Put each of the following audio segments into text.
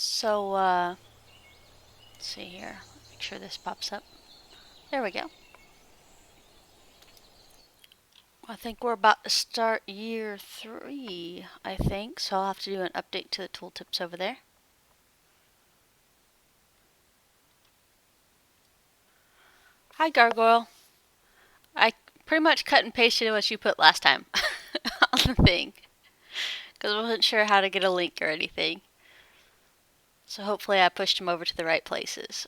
So, let's see here. Make sure this pops up. There we go. I think we're about to start year 3, I think. So I'll have to do an update to the tooltips over there. Hi, Gargoyle. I pretty much cut and pasted what you put last time on the thing. Because I wasn't sure how to get a link or anything. So hopefully I pushed them over to the right places.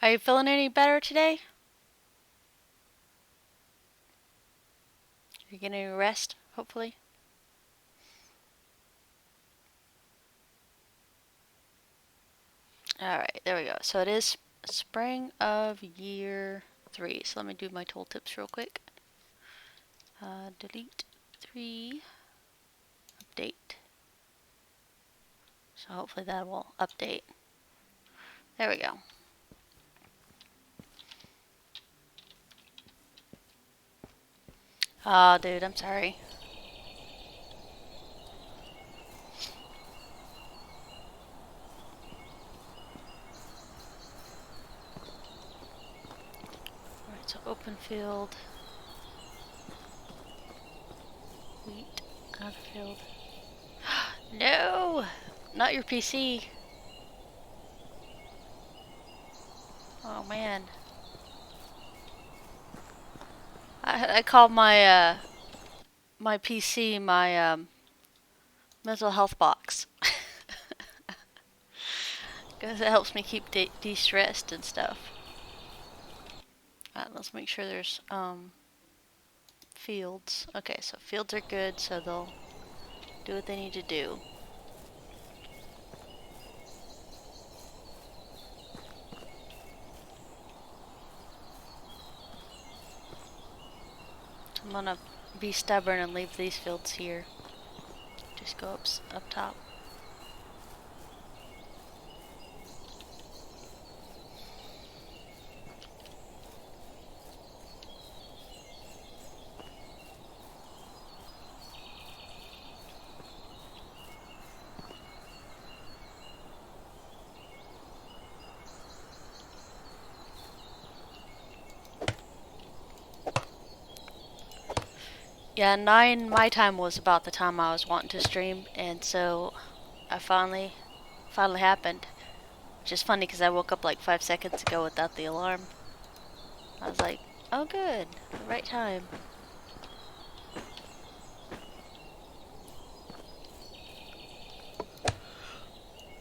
Are you feeling any better today? You're getting any rest, hopefully? Alright, there we go. So it is spring of year 3. So let me do my tooltips real quick. Delete 3. Update. So hopefully that will update. There we go. Oh, dude, I'm sorry. Alright, so open field. Wheat. Out of field. No! Not your PC. Oh, man. I call my, my PC my, mental health box. Because it helps me keep de-stressed and stuff. Alright, let's make sure there's, fields. Okay, so fields are good, so they'll do what they need to do. I'm gonna be stubborn and leave these fields here. Just go up top. Yeah, 9 my time was about the time I was wanting to stream, and so I finally happened. Which is funny because I woke up like 5 seconds ago without the alarm. I was like, oh good, the right time.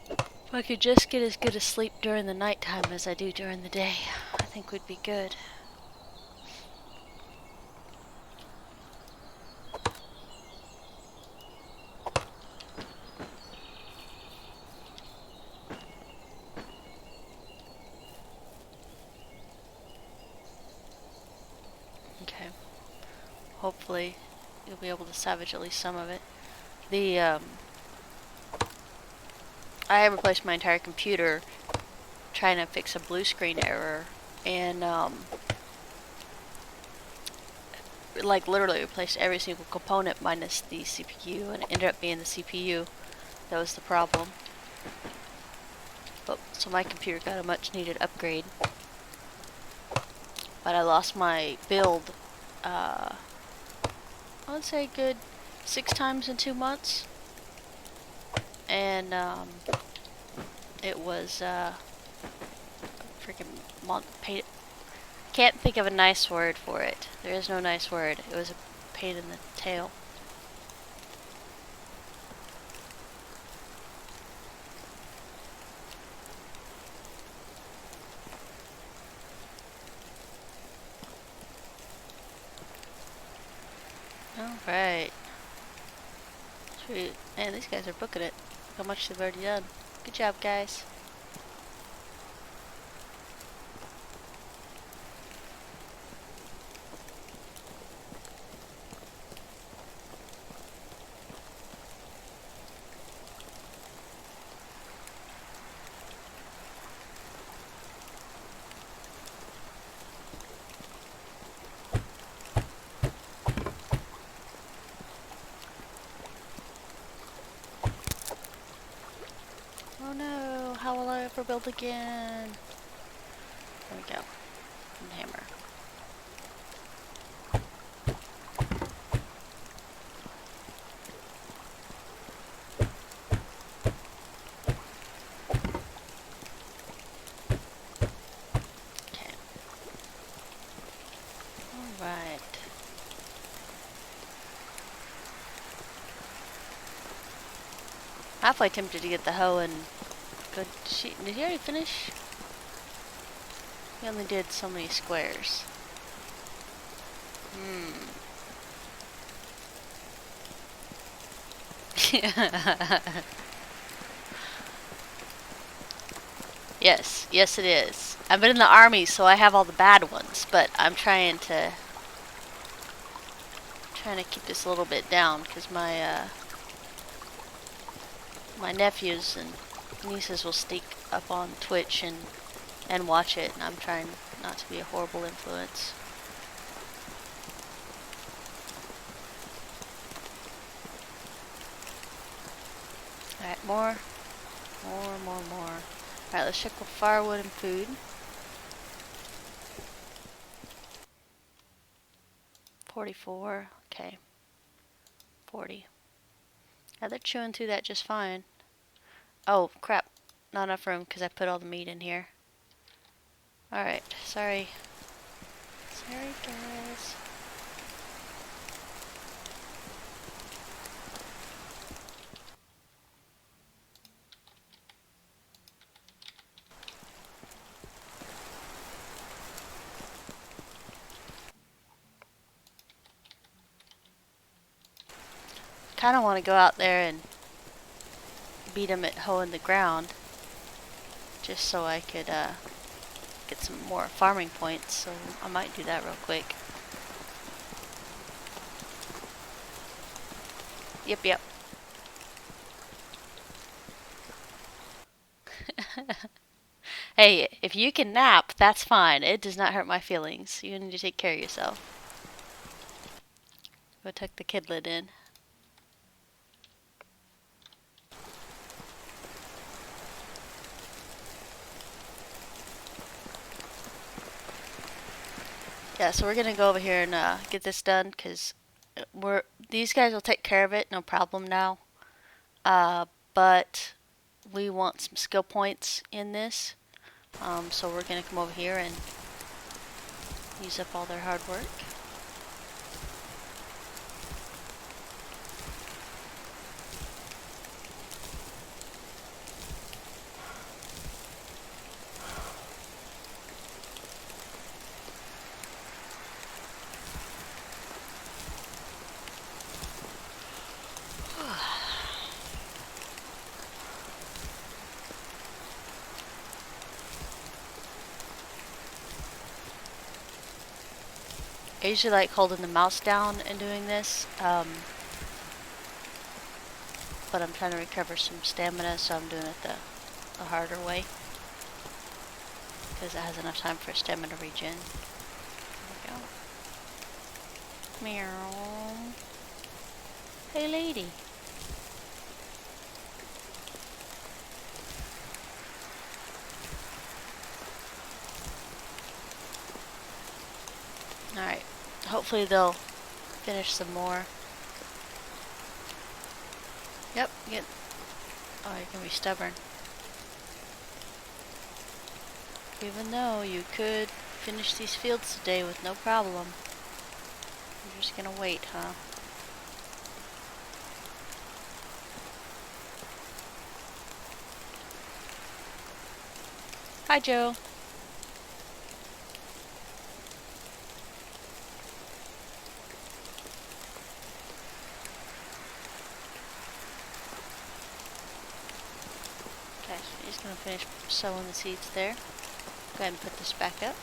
If I could just get as good a sleep during the nighttime as I do during the day, I think would be good. Okay. Hopefully you'll be able to salvage at least some of it. I replaced my entire computer trying to fix a blue screen error, and like literally replaced every single component minus the CPU, and it ended up being the CPU that was the problem. But so my computer got a much needed upgrade, but I lost my build I would say a good 6 times in 2 months, and it was freaking pain. Can't think of a nice word for it. There is no nice word. It was a pain in the tail. Alright. Sweet. Man, these guys are booking it. How much they've already done. Good job, guys. creeper build again. There we go. And hammer. Okay. Alright. Halfway tempted to get the hoe and go. Did he already finish? He only did so many squares. Yes, yes it is. I've been in the army, so I have all the bad ones, but I'm trying to keep this a little bit down because my my nephews and nieces will sneak up on Twitch and watch it, and I'm trying not to be a horrible influence. Alright, more. Alright, let's check with firewood and food. 44, okay. 40. Yeah, they're chewing through that just fine. Oh, crap. Not enough room because I put all the meat in here. Alright, sorry. Sorry, guys. Kind of want to go out there and beat them at hoeing the ground, just so I could get some more farming points. So I might do that real quick. Yep. Hey, if you can nap, that's fine. It does not hurt my feelings. You need to take care of yourself. Go tuck the kidlet in. Yeah, so we're gonna go over here and get this done because these guys will take care of it, no problem now. But we want some skill points in this, so we're gonna come over here and use up all their hard work. I usually like holding the mouse down and doing this, but I'm trying to recover some stamina, so I'm doing it the harder way, because it has enough time for stamina regen. There we go. Meow. Hey lady. Alright. Hopefully they'll finish some more. Yep, oh, you're gonna be stubborn. Even though you could finish these fields today with no problem. You're just gonna wait, huh? Hi, Joe. Okay, so just gonna finish sowing the seeds there. Go ahead and put this back up.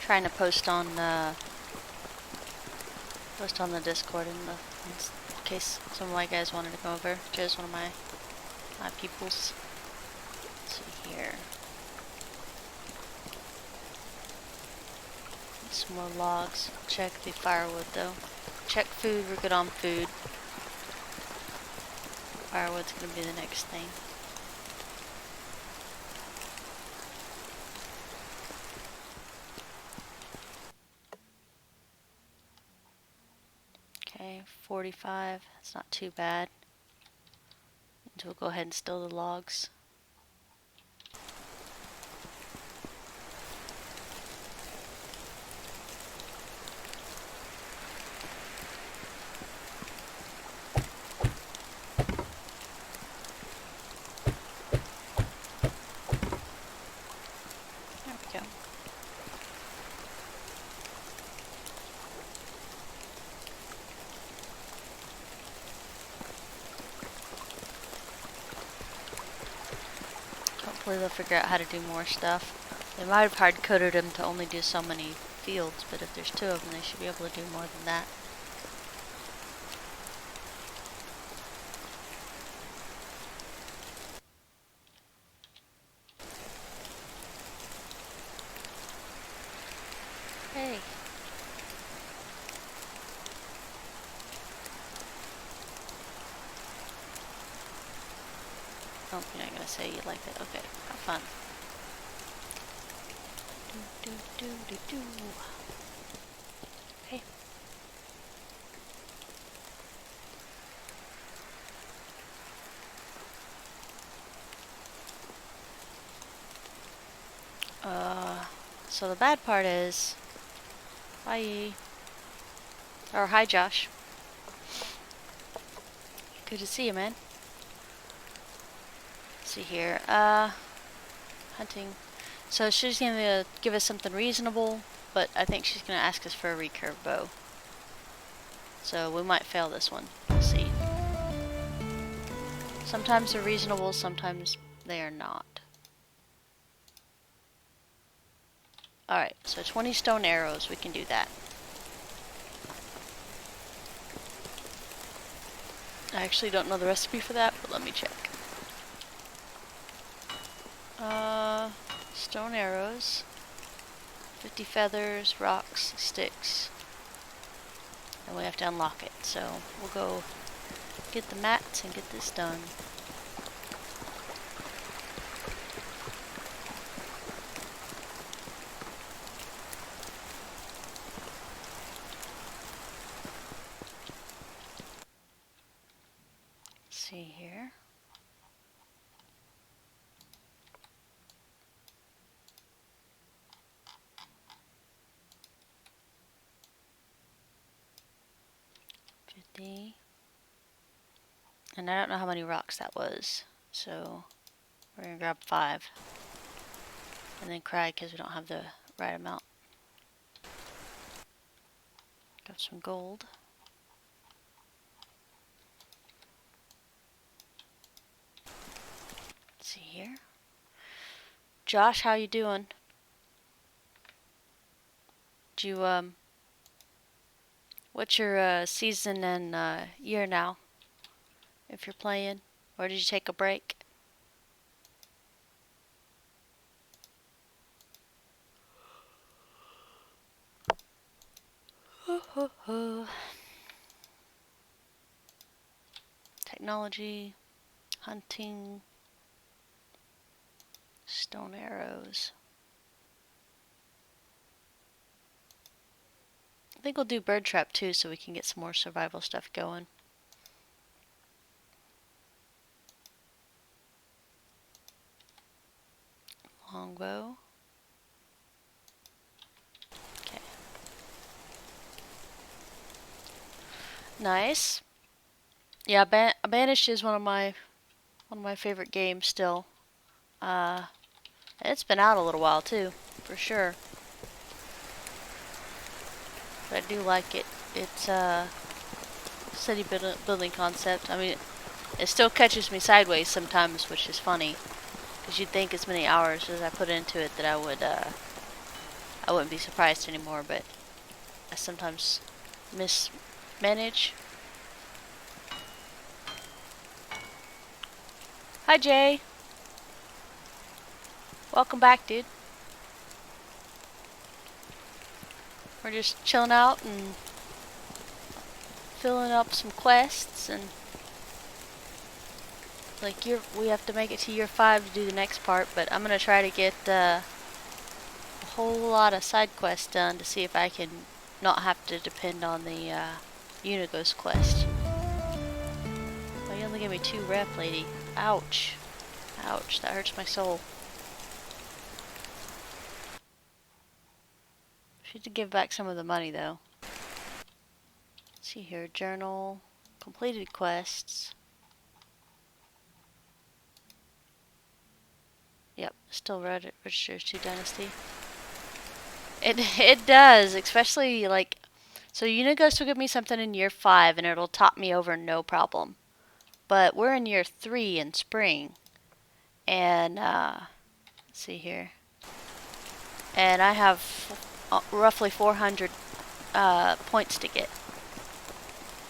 Trying to post on the Discord in case some of my guys wanted to come over. Joe's one of my pupils. Let's see here. some more logs. Check the firewood though. Check food, we're good on food. Firewood's gonna be the next thing. Okay, 45, that's not too bad. So we'll go ahead and still the logs. There we go. Hopefully they'll figure out how to do more stuff. They might have hard-coded them to only do so many fields, but if there's 2 of them, they should be able to do more than that. Hey. Oh, you're not gonna say you like that. Okay, have fun. Do, do, do, do, do. Okay. So the bad part is, bye. Or hi, Josh. Good to see you, man. Let's see here. Hunting. So she's gonna give us something reasonable, but I think she's gonna ask us for a recurve bow. So we might fail this one. We'll see. Sometimes they're reasonable, sometimes they are not. Alright, so 20 stone arrows, we can do that. I actually don't know the recipe for that, but let me check. Stone arrows, 50 feathers, rocks, sticks, and we have to unlock it. So we'll go get the mats and get this done. Let's see here. And I don't know how many rocks that was, so we're gonna grab 5 and then cry because we don't have the right amount. Got some gold. Let's see here. Josh, how you doing? Do you what's your season and year now? If you're playing, or did you take a break? Technology, hunting, stone arrows. I think we'll do bird trap too, so we can get some more survival stuff going. Longbow. Okay. Nice. Yeah, Banished is one of my favorite games still. It's been out a little while too, for sure. But I do like it. It's a city building concept. I mean, it still catches me sideways sometimes, which is funny. Because you'd think as many hours as I put into it that I wouldn't be surprised anymore, but I sometimes mismanage. Hi, Jay. Welcome back, dude. We're just chilling out and filling up some quests, and like we have to make it to year 5 to do the next part, but I'm gonna try to get a whole lot of side quests done to see if I can not have to depend on the Unighost quest. Oh, you only gave me 2 rep, lady. Ouch. Ouch, that hurts my soul. She did give back some of the money though. Let's see here, journal, completed quests. Yep, still registers to Dynasty. It does, especially like, so Unighost will give me something in year 5 and it'll top me over no problem. But we're in year 3 in spring, and let's see here, and I have roughly 400 points to get.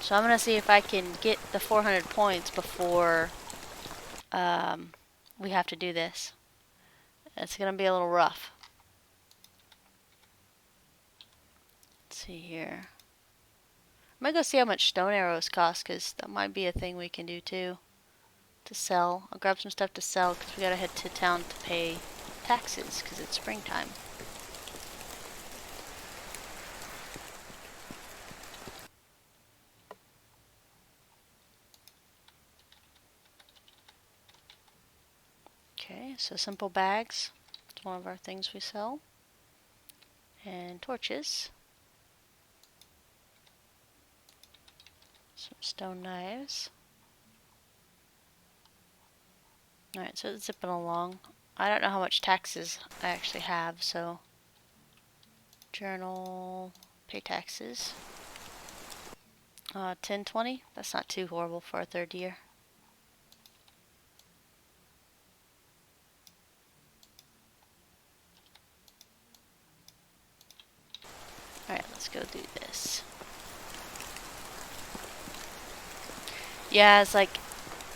So I'm gonna see if I can get the 400 points before we have to do this. It's gonna be a little rough. Let's see here. I'm gonna go see how much stone arrows cost, because that might be a thing we can do too. To sell. I'll grab some stuff to sell, because we gotta head to town to pay taxes, because it's springtime. Okay, so simple bags. It's one of our things we sell. And torches. Some stone knives. Alright, so it's zipping along. I don't know how much taxes I actually have, so journal, pay taxes. 1020? That's not too horrible for a 3rd year. Alright, let's go do this. Yeah, it's like,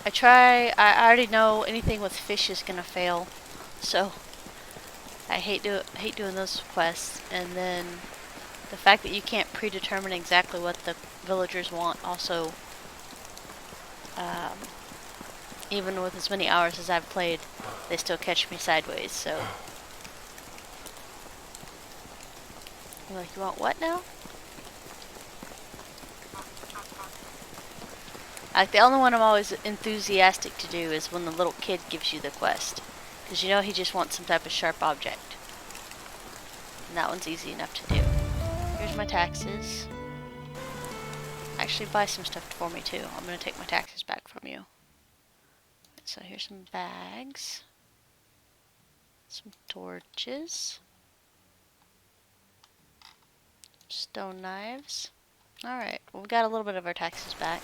I already know anything with fish is gonna fail, so I hate doing those quests. And then the fact that you can't predetermine exactly what the villagers want also, even with as many hours as I've played, they still catch me sideways, so. You're like, you want what now? Like, the only one I'm always enthusiastic to do is when the little kid gives you the quest. Because you know he just wants some type of sharp object. And that one's easy enough to do. Here's my taxes. Actually, buy some stuff for me too. I'm going to take my taxes back from you. So here's some bags. Some torches. Stone knives. Alright, well, we got a little bit of our taxes back.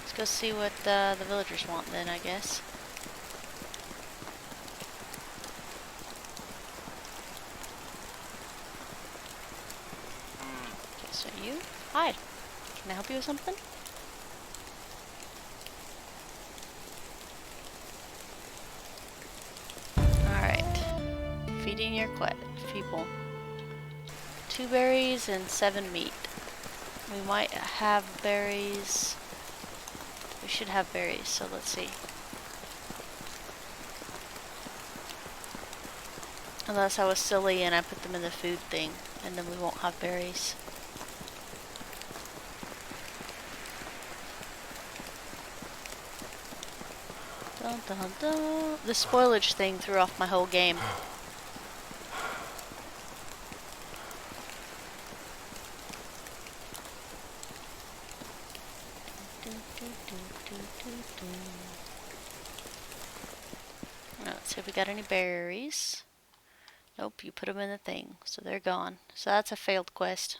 Let's go see what the villagers want then, I guess. Okay, so you? Hi. Can I help you with something? Alright. Feeding your people. 2 berries and 7 meat. We might have berries. We should have berries, so let's see. Unless I was silly and I put them in the food thing, and then we won't have berries. Dun, dun, dun. The spoilage thing threw off my whole game. Let's see if we got any berries. Nope, you put them in the thing, so they're gone. So that's a failed quest.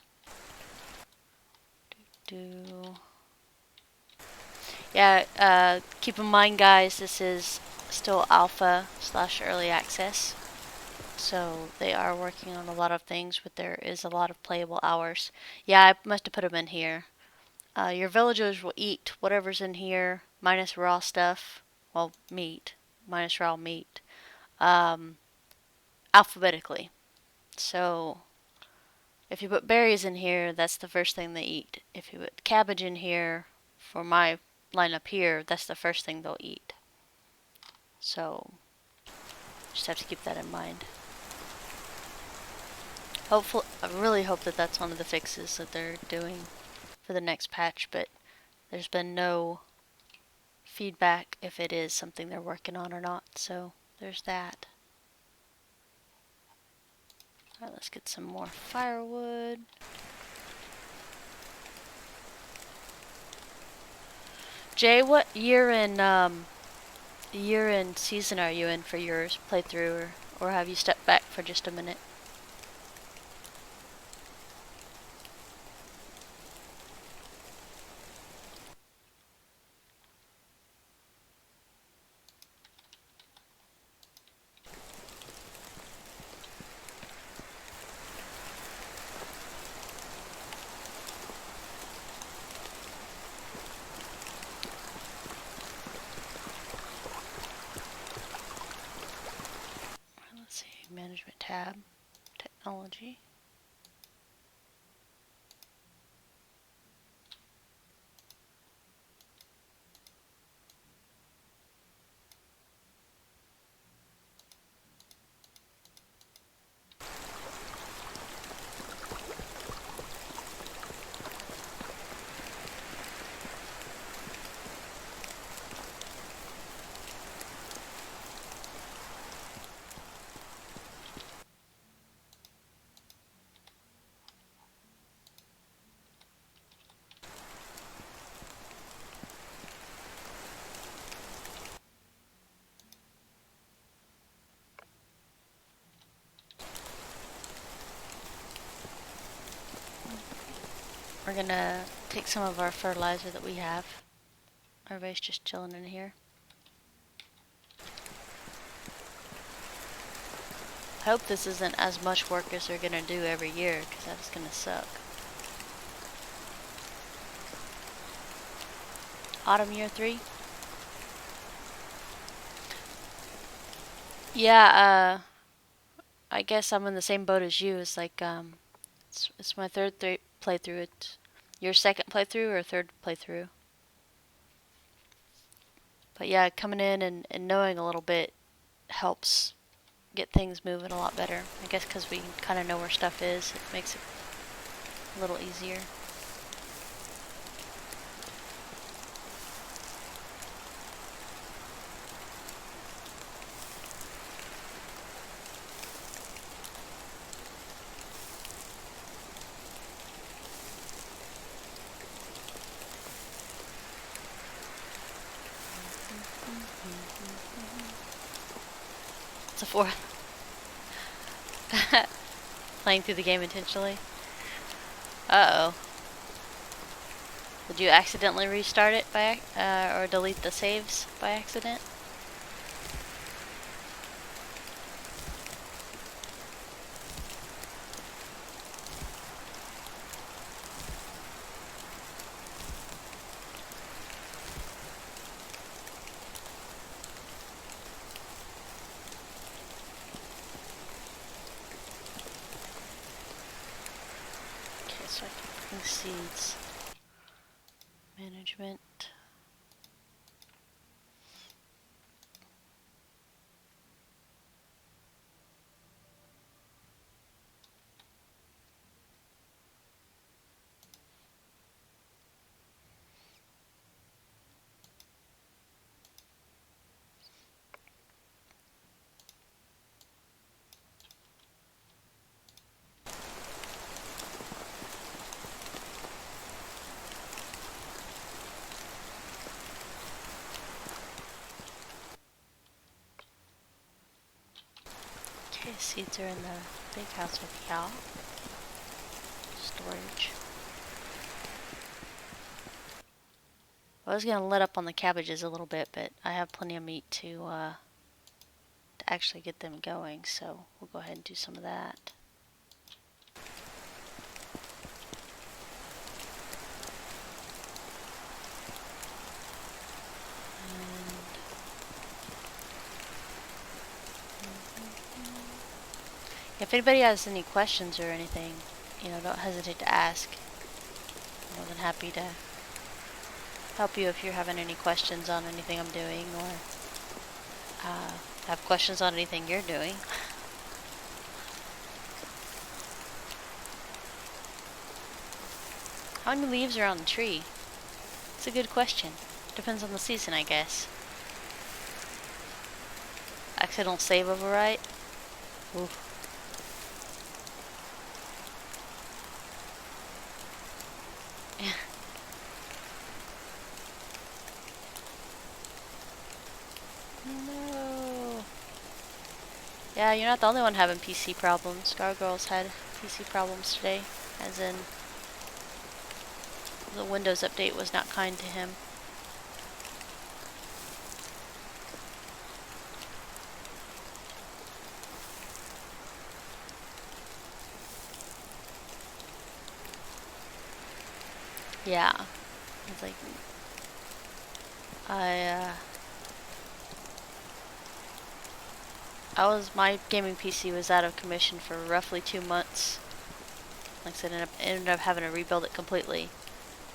Yeah, keep in mind, guys, this is still alpha / early access. So they are working on a lot of things, but there is a lot of playable hours. Yeah, I must have put them in here. Your villagers will eat whatever's in here, minus raw stuff. Well, meat. Minus raw meat. alphabetically. So if you put berries in here, that's the first thing they eat. If you put cabbage in here, for my lineup here, that's the first thing they'll eat. So just have to keep that in mind. Hopefully, I really hope that that's one of the fixes that they're doing for the next patch, but there's been no feedback if it is something they're working on or not, so there's that. Alright, let's get some more firewood. Jay, what year and season are you in for your playthrough, or have you stepped back for just a minute? Let's see, management tab, technology. We're gonna take some of our fertilizer that we have. Everybody's just chilling in here. I hope this isn't as much work as they're gonna do every year, because that's gonna suck. Autumn year 3? Yeah, I guess I'm in the same boat as you. It's like, it's my third playthrough. It's your second playthrough or third playthrough? But yeah, coming in and knowing a little bit helps get things moving a lot better. I guess because we kind of know where stuff is, it makes it a little easier. It's a 4. Playing through the game intentionally. Uh-oh. Did you accidentally restart it by or delete the saves by accident? Okay, so I can bring seeds. Management. Okay, seeds are in the big house with cow. Storage. I was gonna let up on the cabbages a little bit, but I have plenty of meat to actually get them going, so we'll go ahead and do some of that. If anybody has any questions or anything, you know, don't hesitate to ask. I'm more than happy to help you if you're having any questions on anything I'm doing, or have questions on anything you're doing. How many leaves are on the tree? It's a good question. Depends on the season, I guess. Accidental save overwrite? Oof. No. Yeah, you're not the only one having PC problems. Gargoyle's had PC problems today, as in the Windows update was not kind to him. Yeah. It's like my gaming PC was out of commission for roughly 2 months. Like I said, ended up having to rebuild it completely.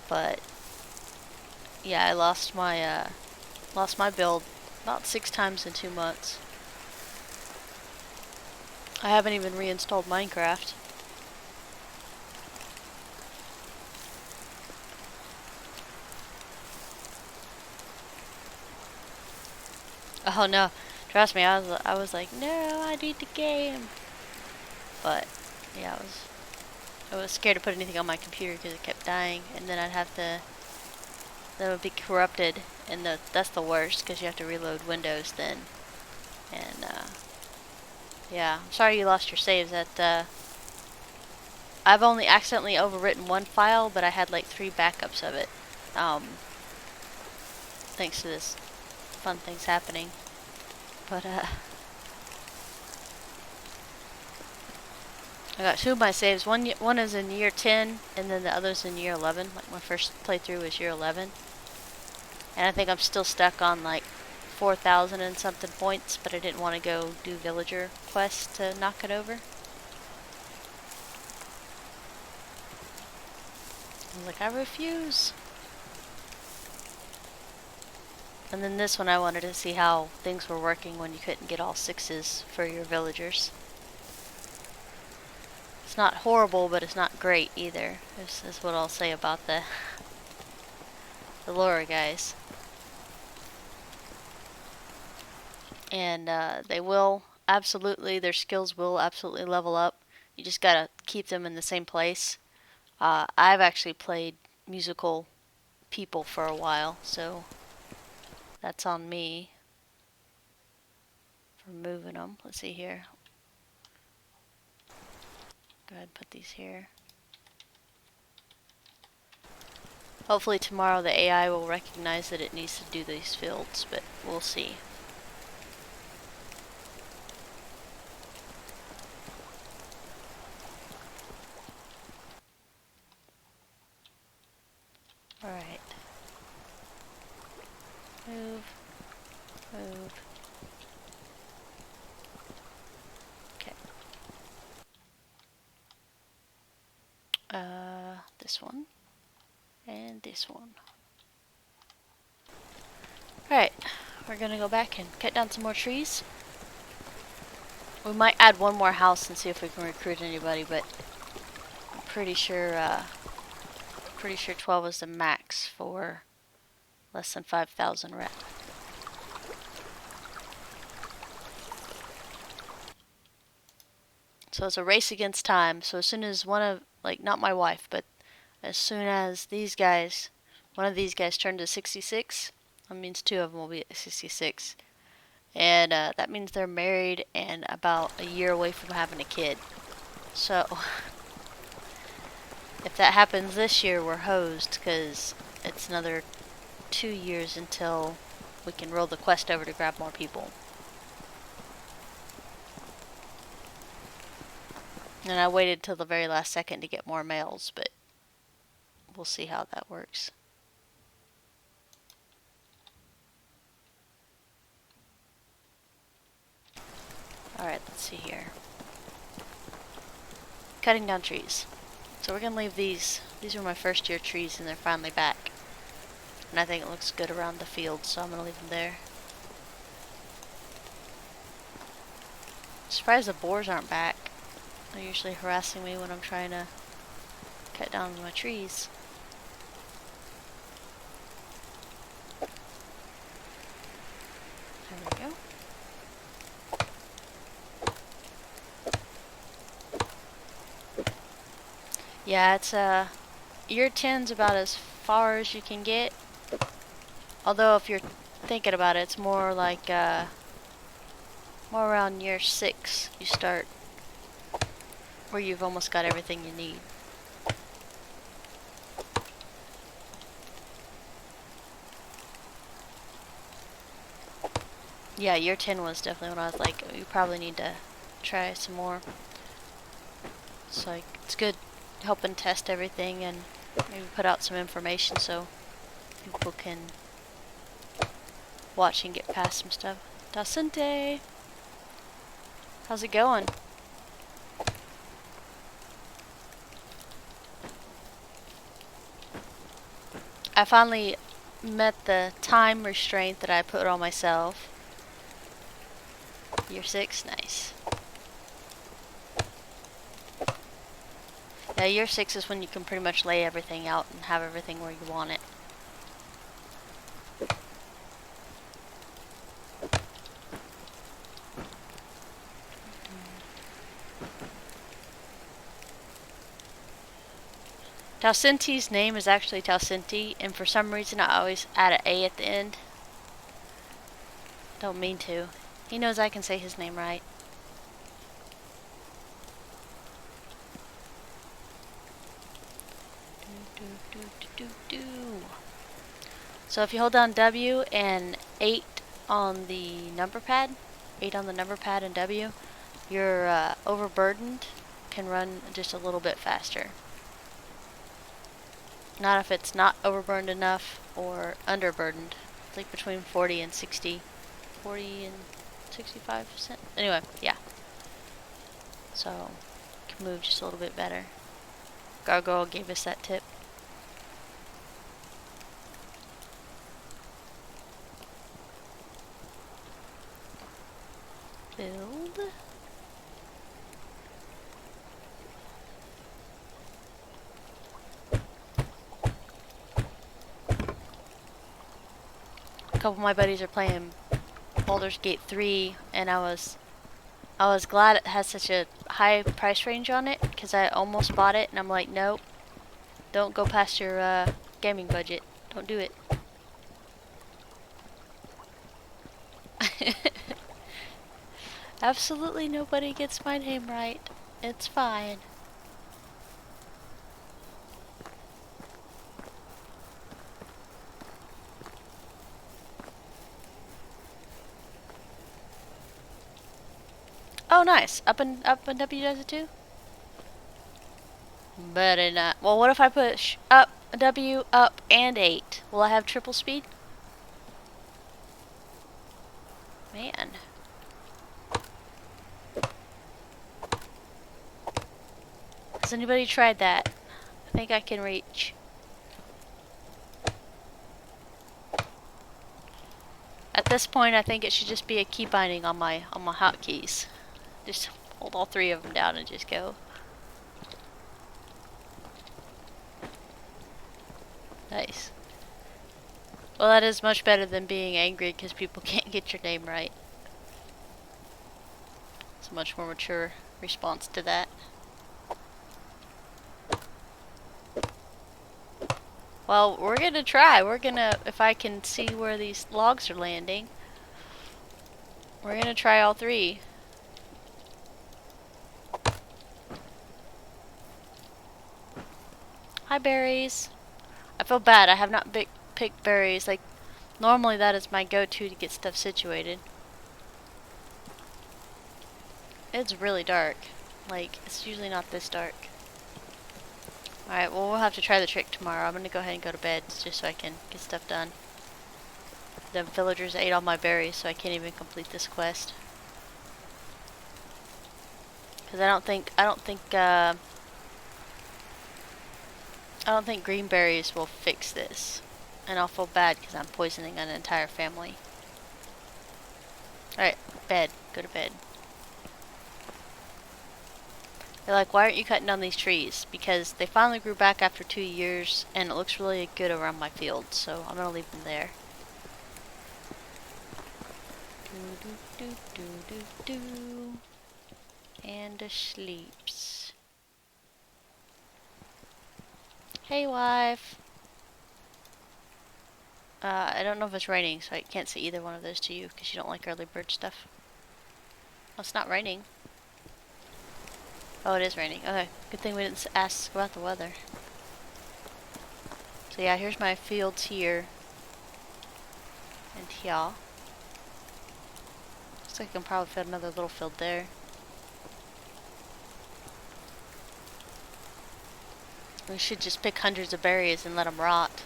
But yeah, I lost my build about 6 times in 2 months. I haven't even reinstalled Minecraft. Oh no, trust me, I was like, no, I need the game. But yeah, I was scared to put anything on my computer because it kept dying, and then then it would be corrupted, and that's the worst because you have to reload Windows then. And yeah, I'm sorry you lost your saves. I've only accidentally overwritten one file, but I had like 3 backups of it. Thanks to this fun things happening. But I got 2 of my saves. One is in year 10, and then the other's in year 11. Like my first playthrough was year 11, and I think I'm still stuck on like 4,000 and something points, but I didn't want to go do villager quests to knock it over. I was like, I refuse. And then this one I wanted to see how things were working when you couldn't get all 6s for your villagers. It's not horrible, but it's not great either. This is what I'll say about the lore guys. And they will absolutely, their skills will absolutely level up. You just gotta keep them in the same place. I've actually played musical people for a while, so that's on me for moving them. Let's see here. Go ahead and put these here. Hopefully tomorrow the AI will recognize that it needs to do these fields, but we'll see. Alright. Move. Move. Okay. This one. And this one. Alright. We're gonna go back and cut down some more trees. We might add one more house and see if we can recruit anybody, but I'm pretty sure 12 is the max for less than 5,000 rep. So it's a race against time. So as soon as not my wife, but as soon as one of these guys turn to 66, that means 2 of them will be at 66. And that means they're married and about a year away from having a kid. So if that happens this year, we're hosed, because it's another 2 years until we can roll the quest over to grab more people. And I waited till the very last second to get more males, but we'll see how that works. Alright, let's see here. cutting down trees. So we're gonna leave these. These were my first year trees and they're finally back. And I think it looks good around the field, so I'm gonna leave them there. Surprised the boars aren't back. They're usually harassing me when I'm trying to cut down my trees. There we go. Yeah, it's year 10's about as far as you can get. Although if you're thinking about it, it's more like more around year 6 you start where you've almost got everything you need. Yeah, year 10 was definitely when I was like, you probably need to try some more. It's like, it's good helping test everything and maybe put out some information so people can watch and get past some stuff. Dacente! How's it going? I finally met the time restraint that I put on myself. Year 6, nice. Yeah, year 6 is when you can pretty much lay everything out and have everything where you want it. Talcinti's name is actually Talcinti, and for some reason I always add an A at the end. Don't mean to. He knows I can say his name right. So if you hold down W and 8 on the number pad, 8 on the number pad and W, your overburdened can run just a little bit faster. Not if it's not overburdened enough or underburdened. It's like between 40 and 60. 40 and 65%. Anyway, yeah. So, you can move just a little bit better. Gargoyle gave us that tip. Build. A couple of my buddies are playing Baldur's Gate 3, and I was glad it has such a high price range on it, because I almost bought it, and I'm like, nope, don't go past your gaming budget. Don't do it. Absolutely nobody gets my name right. It's fine. Oh, nice. Up and W does it too? Better not. Well, what if I put up, W, up, and 8? Will I have triple speed? Man. Has anybody tried that? I think I can reach. At this point, I think it should just be a key binding on my hotkeys. Just hold all 3 of them down and just go. Nice. Well, that is much better than being angry because people can't get your name right. It's a much more mature response to that. Well, we're gonna try. We're gonna, if I can see where these logs are landing, we're gonna try all 3. Hi, berries. I feel bad. I have not picked berries. Like, normally that is my go-to to get stuff situated. It's really dark. Like, it's usually not this dark. Alright, well, we'll have to try the trick tomorrow. I'm gonna go ahead and go to bed just so I can get stuff done. The villagers ate all my berries, so I can't even complete this quest. Because I don't think green berries will fix this. And I'll feel bad because I'm poisoning an entire family. Alright, bed. Go to bed. They're like, why aren't you cutting down these trees? Because they finally grew back after 2 years, and it looks really good around my field, so I'm gonna leave them there. Do, do, do, do, do, do. And sleeps. Hey, wife. I don't know if it's raining, so I can't say either one of those to you, because you don't like early bird stuff. Oh, it's not raining. Oh, it is raining. Okay, good thing we didn't ask about the weather. So yeah, here's my fields here. And here. Looks like I can probably fit another little field there. We should just pick hundreds of berries and let them rot.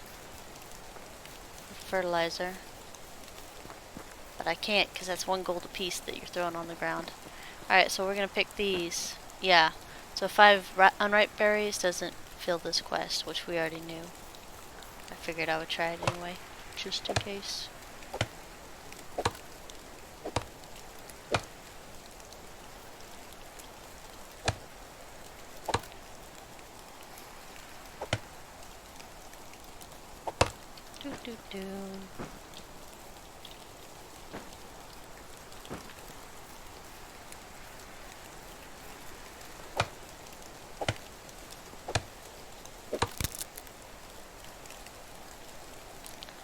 Fertilizer. But I can't because that's 1 gold apiece that you're throwing on the ground. Alright, so we're going to pick these. Yeah, so 5 unripe berries doesn't fill this quest, which we already knew. I figured I would try it anyway, just in case. Do do do.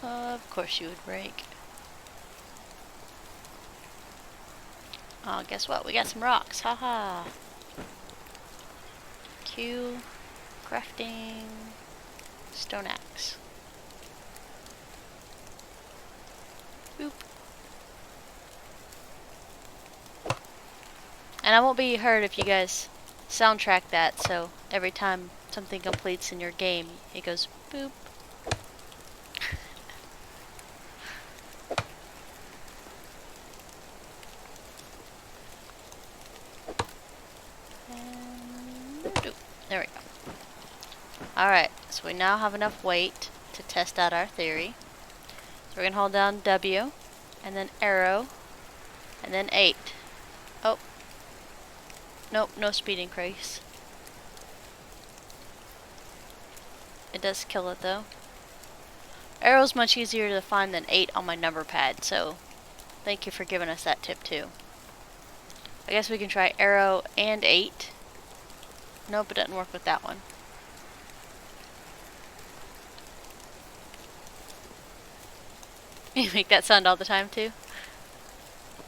Of course you would break. Oh, guess what? We got some rocks. Haha. Q. Crafting. Stone axe. Boop. And I won't be hurt if you guys soundtrack that, so every time something completes in your game, it goes boop. There we go. Alright, so we now have enough weight to test out our theory. So we're going to hold down W, and then arrow, and then 8. Oh. Nope, no speed increase. It does kill it though. Arrow's much easier to find than 8 on my number pad, so thank you for giving us that tip too. I guess we can try arrow and 8. Nope, it doesn't work with that one. You make that sound all the time too?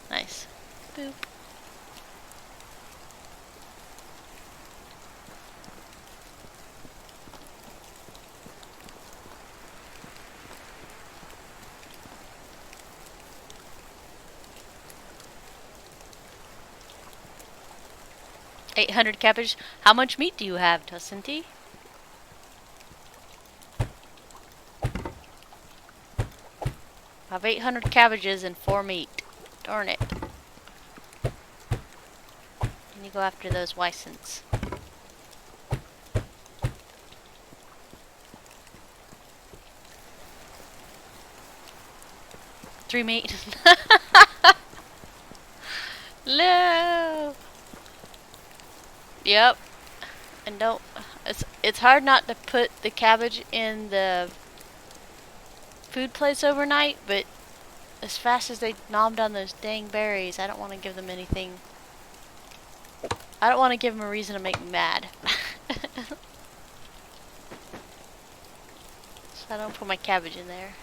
Nice. Boop. $800 cabbage. How much meat do you have, Tosinti? I have 800 cabbages and 4 meat. Darn it. Can you go after those Weissens? 3 meat. No. Yep. And don't. It's hard not to put the cabbage in the food plates overnight, but as fast as they nom down those dang berries, I don't want to give them anything. I don't want to give them a reason to make me mad. So I don't put my cabbage in there.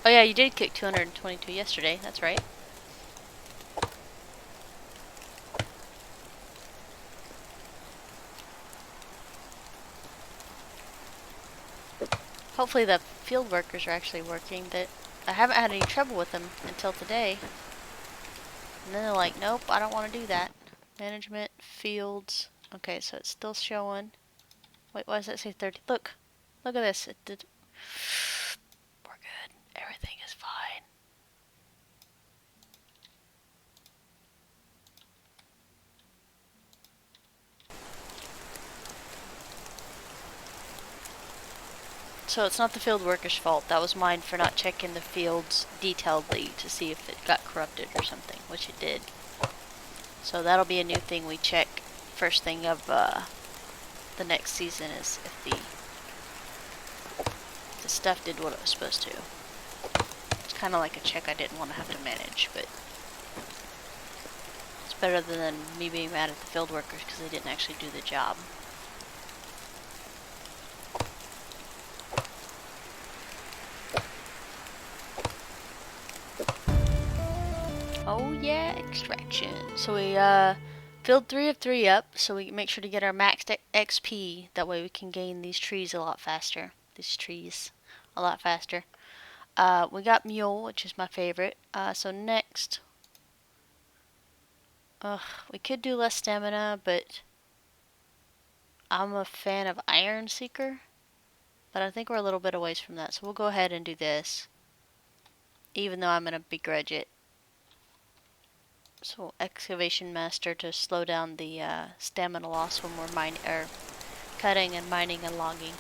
Oh yeah, you did cook 222 yesterday, that's right. Hopefully the field workers are actually working. That I haven't had any trouble with them until today. And then they're like, nope, I don't want to do that. Management, fields. Okay, so it's still showing. Wait, why does that say 30? Look. Look at this. It did. We're good. Everything is fine. So it's not the field worker's fault. That was mine for not checking the fields detailedly to see if it got corrupted or something, which it did. So that'll be a new thing we check first thing of the next season, is if the stuff did what it was supposed to. It's kind of like a check I didn't want to have to manage, but it's better than me being mad at the field workers because they didn't actually do the job. Oh yeah, extraction. So we filled 3 of 3 up, so we make sure to get our maxed XP. That way we can gain these trees a lot faster. We got mule, which is my favorite. So next, we could do less stamina, but I'm a fan of Iron Seeker. But I think we're a little bit away from that, so we'll go ahead and do this, even though I'm gonna begrudge it. So excavation master to slow down the stamina loss when we're cutting and mining and logging.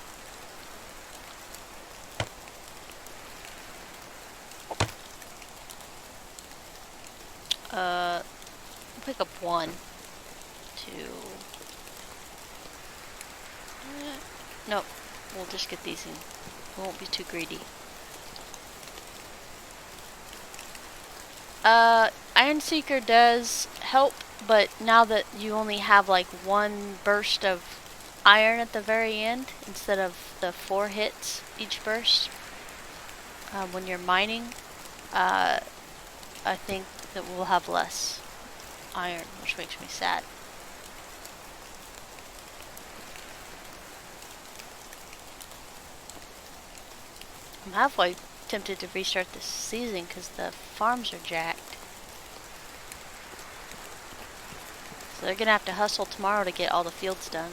Pick up 1, 2. Nope, we'll just get these in. We won't be too greedy. Iron Seeker does help, but now that you only have like 1 burst of iron at the very end instead of the 4 hits each burst when you're mining, I think that we'll have less iron, which makes me sad. I'm halfway tempted to restart this season because the farms are jacked. So they're gonna have to hustle tomorrow to get all the fields done.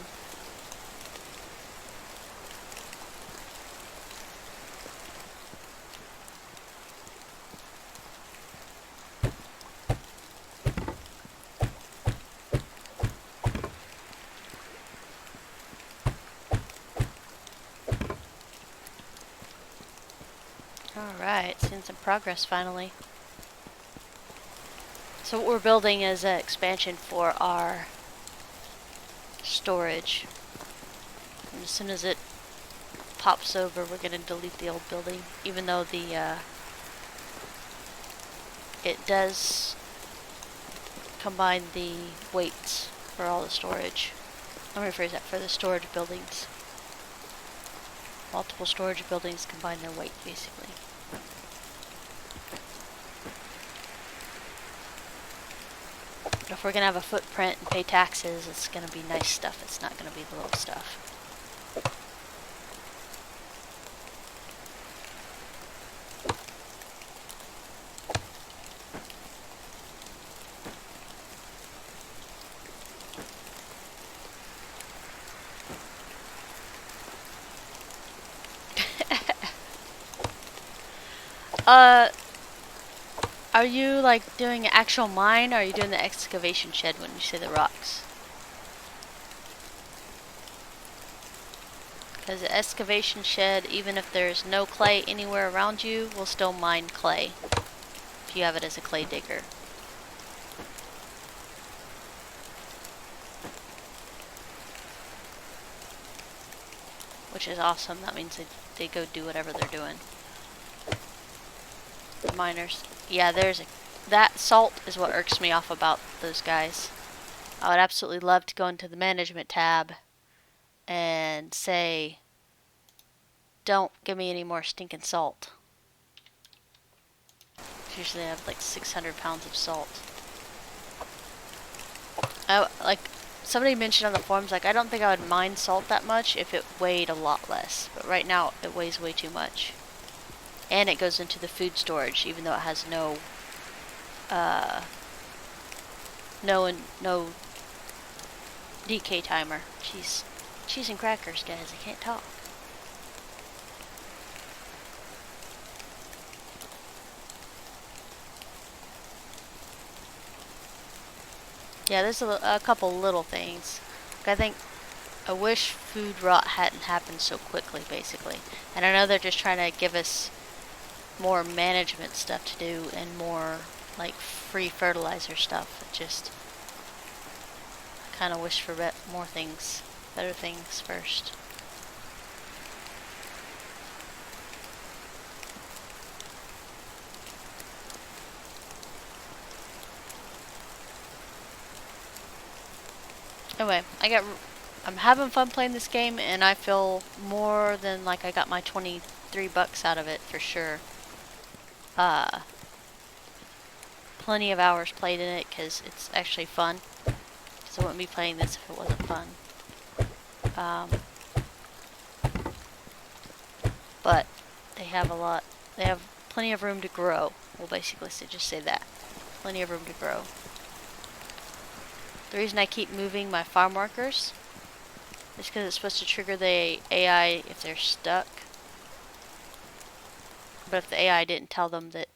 Alright, seeing some progress finally. So what we're building is an expansion for our storage. And as soon as it pops over, we're going to delete the old building, even though it does combine the weights for all the storage. Let me rephrase that, for the storage buildings. Multiple storage buildings combine their weight, basically. But if we're going to have a footprint and pay taxes, it's going to be nice stuff. It's not going to be the little stuff. Are you like doing an actual mine, or are you doing the excavation shed when you say the rocks? Because the excavation shed, even if there's no clay anywhere around you, will still mine clay if you have it as a clay digger. Which is awesome. That means they go do whatever they're doing. The miners. Yeah, that salt is what irks me off about those guys. I would absolutely love to go into the management tab and say, don't give me any more stinking salt. Usually I have like 600 pounds of salt. Like somebody mentioned on the forums, like I don't think I would mind salt that much if it weighed a lot less. But right now it weighs way too much. And it goes into the food storage, even though it has no decay timer. Jeez. Cheese and crackers, guys. I can't talk. Yeah, there's a couple little things. I think I wish food rot hadn't happened so quickly, basically. And I know they're just trying to give us more management stuff to do and more like free fertilizer stuff. It just kind of wish for more things, better things first. Anyway, I'm having fun playing this game, and I feel more than like I got my 23 bucks out of it for sure. Plenty of hours played in it because it's actually fun. Because I wouldn't be playing this if it wasn't fun. But they have plenty of room to grow. We'll basically just say that. Plenty of room to grow. The reason I keep moving my farm workers is because it's supposed to trigger the AI if they're stuck. But if the AI didn't tell them that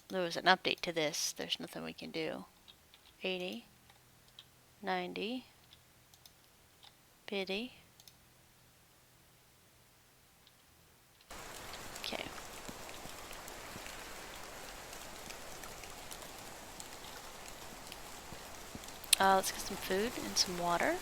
there was an update to this, there's nothing we can do. 80, 90, 50. Okay. Let's get some food and some water.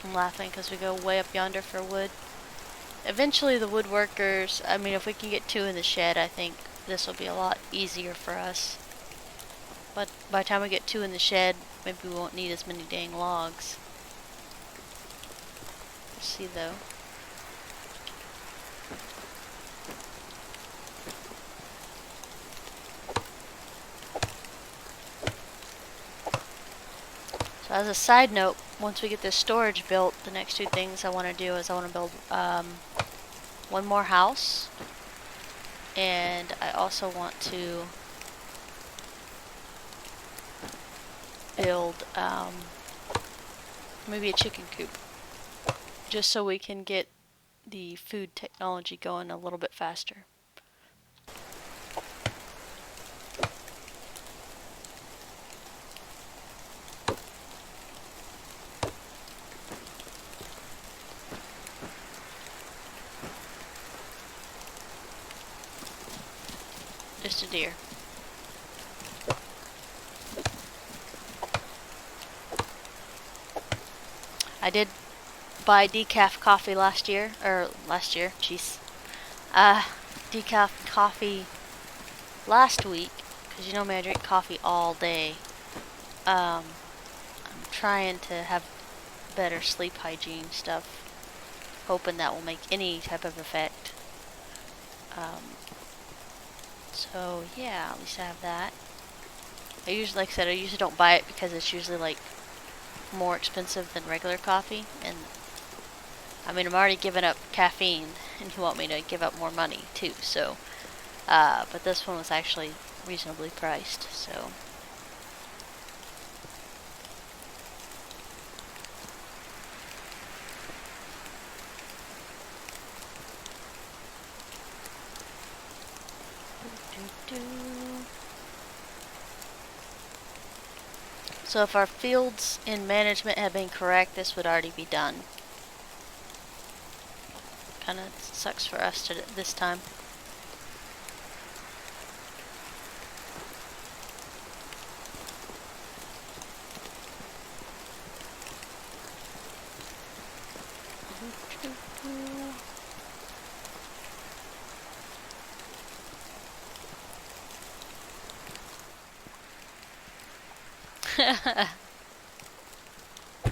I'm laughing because we go way up yonder for wood. Eventually the woodworkers, I mean if we can get 2 in the shed, I think this will be a lot easier for us. But by the time we get 2 in the shed, maybe we won't need as many dang logs. Let's see though. So as a side note, once we get this storage built, the next 2 things I want to do is I want to build one more house, and I also want to build maybe a chicken coop, just so we can get the food technology going a little bit faster. Just a deer. I did buy decaf coffee last year, jeez. Decaf coffee last week, because you know me, I drink coffee all day. I'm trying to have better sleep hygiene stuff, hoping that will make any type of effect. So yeah, at least I have that. I usually, like I said, I usually don't buy it because it's usually like more expensive than regular coffee, and I mean I'm already giving up caffeine, and you want me to give up more money too. So, but this one was actually reasonably priced. So. So if our fields in management had been correct, this would already be done. Kind of sucks for us this time.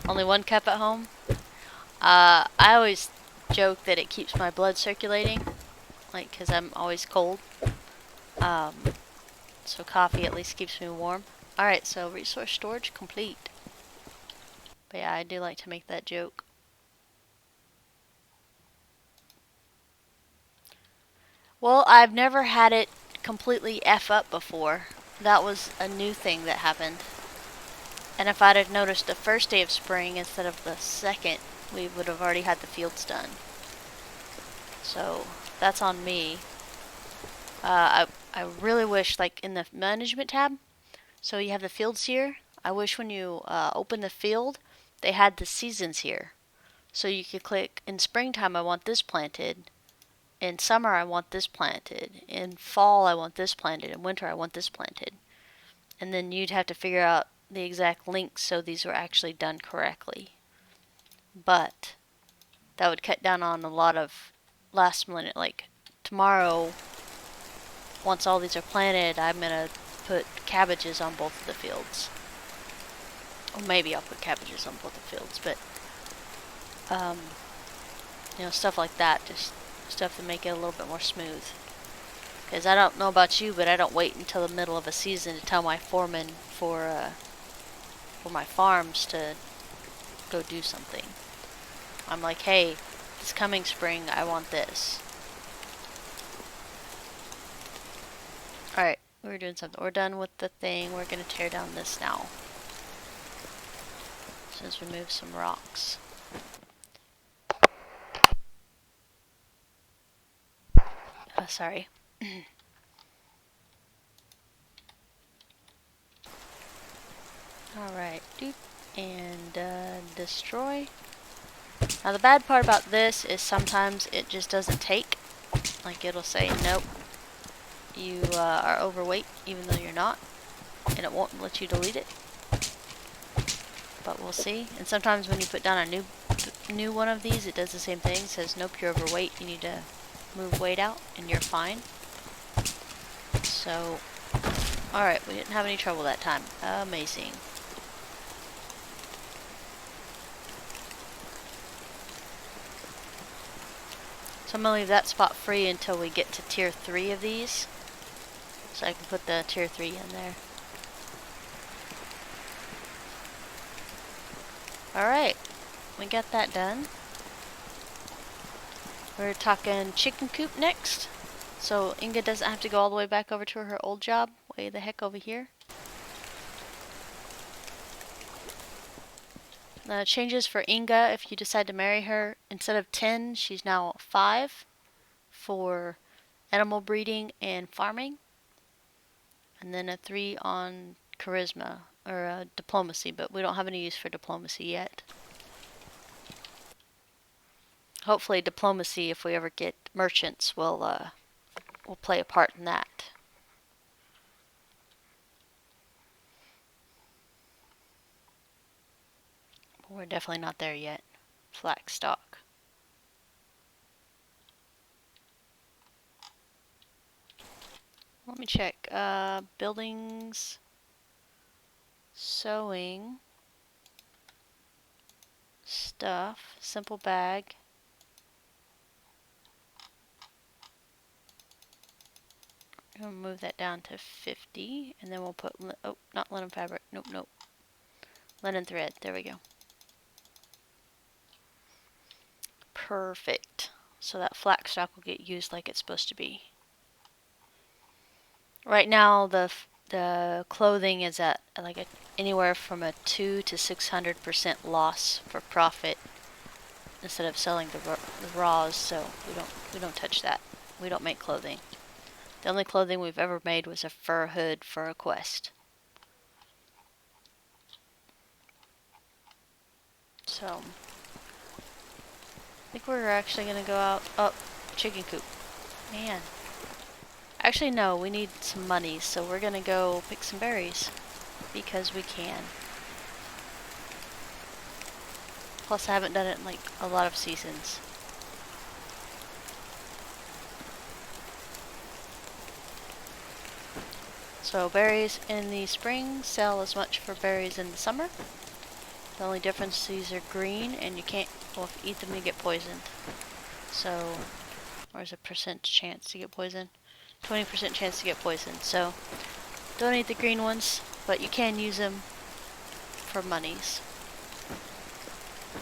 Only 1 cup at home. I always joke that it keeps my blood circulating, like, because I'm always cold. So coffee at least keeps me warm. Alright, so resource storage complete. But yeah, I do like to make that joke. Well, I've never had it completely F up before. That was a new thing that happened. And if I'd have noticed the first day of spring instead of the second, we would have already had the fields done. So that's on me. I really wish, like in the management tab, so you have the fields here. I wish when you open the field, they had the seasons here. So you could click, in springtime I want this planted, in summer I want this planted, in fall I want this planted, in winter I want this planted. And then you'd have to figure out the exact links so these were actually done correctly. But that would cut down on a lot of last minute, like tomorrow, once all these are planted, I'm gonna put cabbages on both of the fields. Or maybe I'll put cabbages on both the fields, but you know, stuff like that, just stuff to make it a little bit more smooth. Because I don't know about you, but I don't wait until the middle of a season to tell my foreman for my farms to go do something. I'm like, hey, this coming spring, I want this. Alright, we're doing something. We're done with the thing. We're going to tear down this now. Since we moved some rocks. Oh, sorry. Alright, and destroy. Now the bad part about this is sometimes it just doesn't take. Like it'll say, nope, you are overweight even though you're not. And it won't let you delete it. But we'll see. And sometimes when you put down a new one of these, it does the same thing. It says, nope, you're overweight, you need to move weight out, and you're fine. So, alright, we didn't have any trouble that time. Amazing. So I'm going to leave that spot free until we get to tier 3 of these. So I can put the tier 3 in there. Alright, we got that done. We're talking chicken coop next. So Inga doesn't have to go all the way back over to her old job. Way the heck over here. Changes for Inga if you decide to marry her. Instead of 10, she's now 5 for animal breeding and farming. And then a 3 on charisma, or diplomacy, but we don't have any use for diplomacy yet. Hopefully diplomacy, if we ever get merchants, will play a part in that. But we're definitely not there yet. Flax stock. Let me check. Buildings, sewing, stuff, simple bag. I'm going to move that down to 50, and then we'll put, oh, not linen fabric, nope, nope. Linen thread, there we go. Perfect. So that flax stock will get used like it's supposed to be. Right now, the clothing is at like anywhere from a 200 to 600% loss for profit instead of selling the raws. So we don't touch that. We don't make clothing. The only clothing we've ever made was a fur hood for a quest. So I think we're actually gonna go out. Oh, chicken coop. Man. Actually, no, we need some money, so we're gonna go pick some berries. Because we can. Plus, I haven't done it in like a lot of seasons. So berries in the spring sell as much for berries in the summer. The only difference, these are green and you can't, well, if you eat them you get poisoned. So, there's a percent chance to get poisoned. 20% chance to get poisoned. So, don't eat the green ones, but you can use them for monies.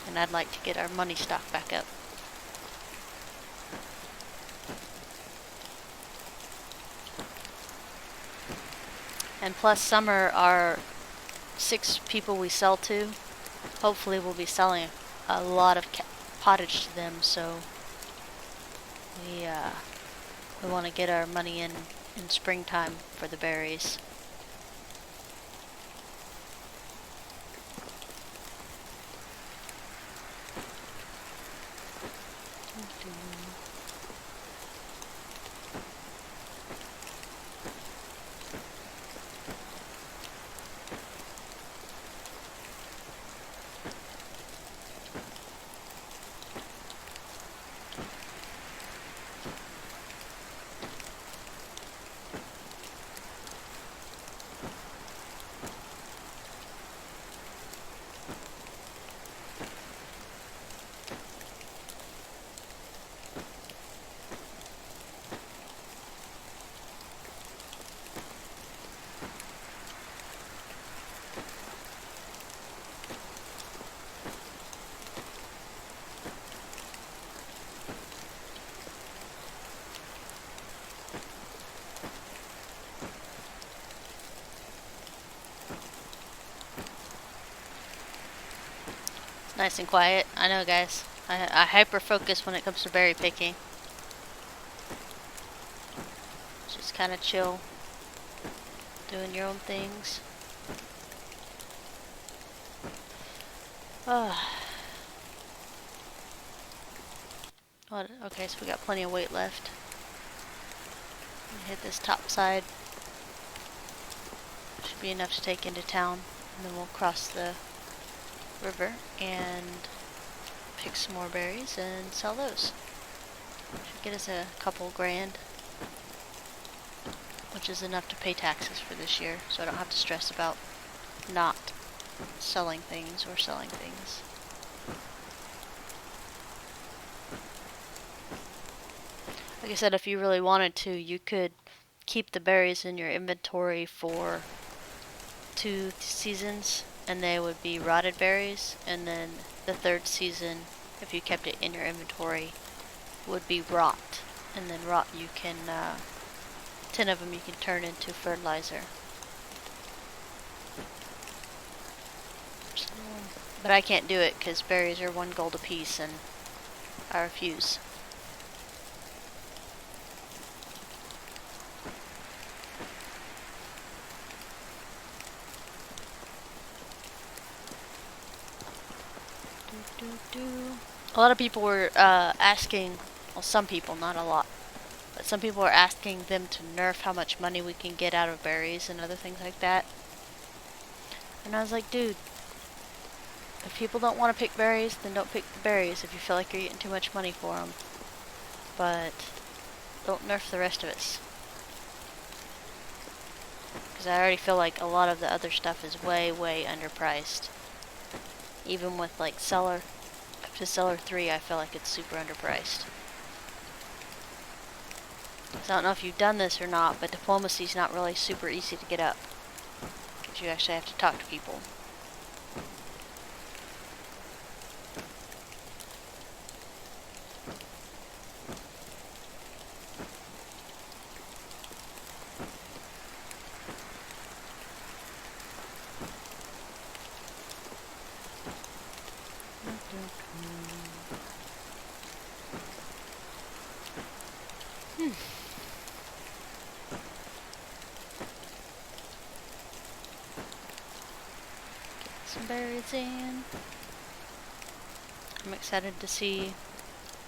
And I'd like to get our money stock back up. And plus, summer, our 6 people we sell to, hopefully we'll be selling a lot of pottage to them, so we want to get our money in springtime for the berries. Nice and quiet. I know, guys. I hyper focus when it comes to berry picking. Just kind of chill, doing your own things. Oh. What? Okay, so we got plenty of weight left. Hit this top side. Should be enough to take into town, and then we'll cross the river and pick some more berries and sell those. Should get us a couple grand, which is enough to pay taxes for this year, so I don't have to stress about not selling things or selling things. Like I said, if you really wanted to, you could keep the berries in your inventory for 2 seasons, and they would be rotted berries, and then the 3rd season, if you kept it in your inventory, would be rot. And then rot, you can 10 of them you can turn into fertilizer. But I can't do it because berries are 1 gold a piece, and I refuse. A lot of people were asking, well, some people, not a lot, but some people were asking them to nerf how much money we can get out of berries and other things like that. And I was like, dude, if people don't want to pick berries, then don't pick the berries if you feel like you're getting too much money for them. But don't nerf the rest of us. Because I already feel like a lot of the other stuff is way, way underpriced. Even with like Cellar, up to Cellar 3, I feel like it's super underpriced. So I don't know if you've done this or not, but diplomacy's not really super easy to get up. Because you actually have to talk to people. Some berries in. I'm excited to see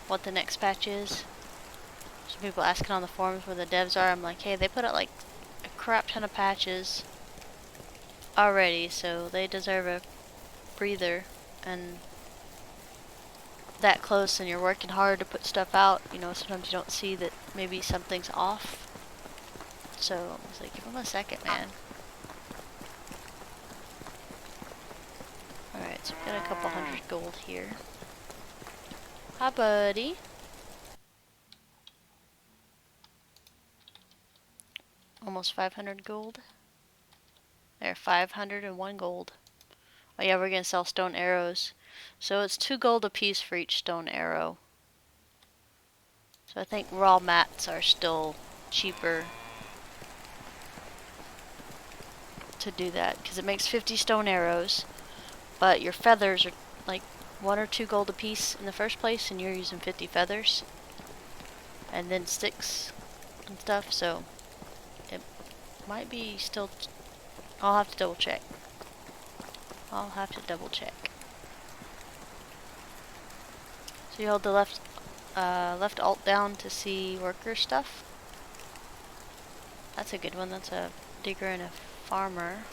what the next patch is. Some people asking on the forums where the devs are. I'm like, hey, they put out like a crap ton of patches already, so they deserve a breather. And that close and you're working hard to put stuff out, you know, sometimes you don't see that maybe something's off. So I was like, give them a second, man. Alright, so we've got a couple hundred gold here. Hi, buddy. Almost 500 gold. There, 501 gold. Oh yeah, we're gonna sell stone arrows. So it's 2 gold a piece for each stone arrow. So I think raw mats are still cheaper to do that because it makes 50 stone arrows, but your feathers are like 1 or 2 gold a piece in the first place, and you're using 50 feathers and then sticks and stuff, so it might be still. I'll have to double check. So you hold the left alt down to see worker stuff. That's a good one. That's a digger and a farmer.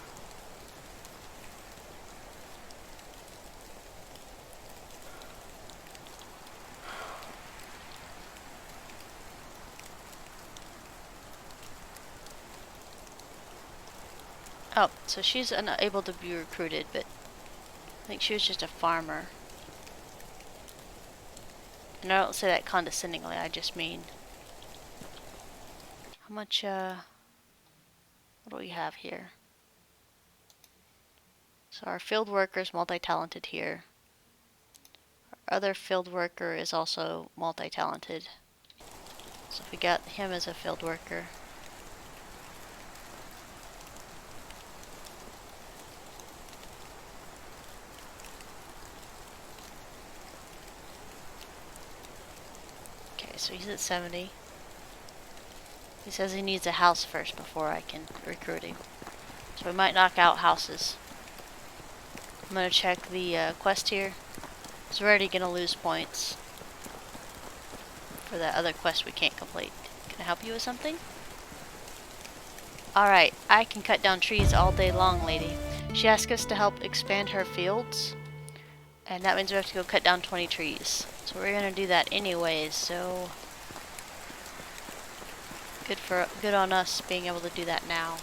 Oh, so she's unable to be recruited, but I think she was just a farmer. And I don't say that condescendingly, I just mean... How much, what do we have here? So our field worker is multi-talented here. Our other field worker is also multi-talented. So if we got him as a field worker... Okay, so he's at 70. He says he needs a house first before I can recruit him. So we might knock out houses. I'm going to check the quest here. So we're already going to lose points for that other quest we can't complete. Can I help you with something? Alright, I can cut down trees all day long, lady. She asked us to help expand her fields. And that means we have to go cut down 20 trees. So we're going to do that anyways, so... Good on us being able to do that now.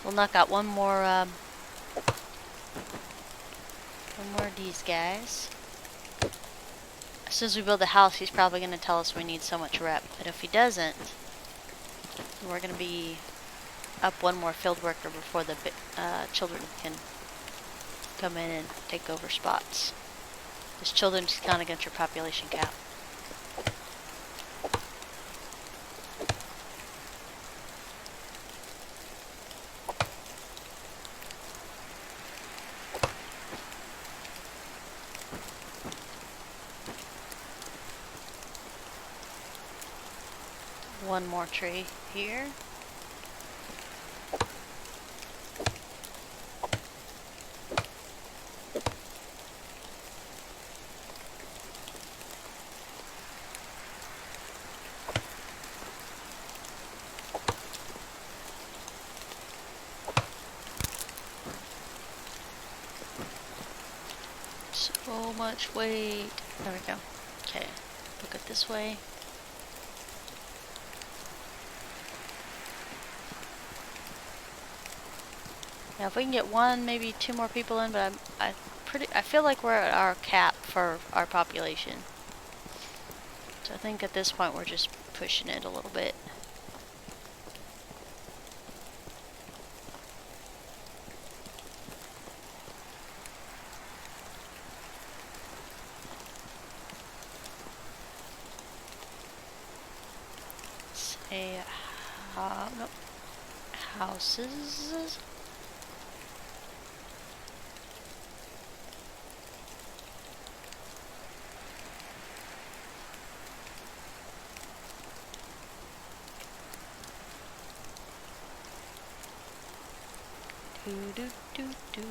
We'll knock out one more of these guys. As soon as we build the house, he's probably going to tell us we need so much rep. But if he doesn't, then we're going to be up one more field worker before the children can come in and take over spots. This children just count against your population cap. One more tree here. So much weight. There we go. Okay, look it this way. Now if we can get one, maybe 2 more people in, but I feel like we're at our cap for our population. So I think at this point we're just pushing it a little bit. Say, nope. Houses. Do do do do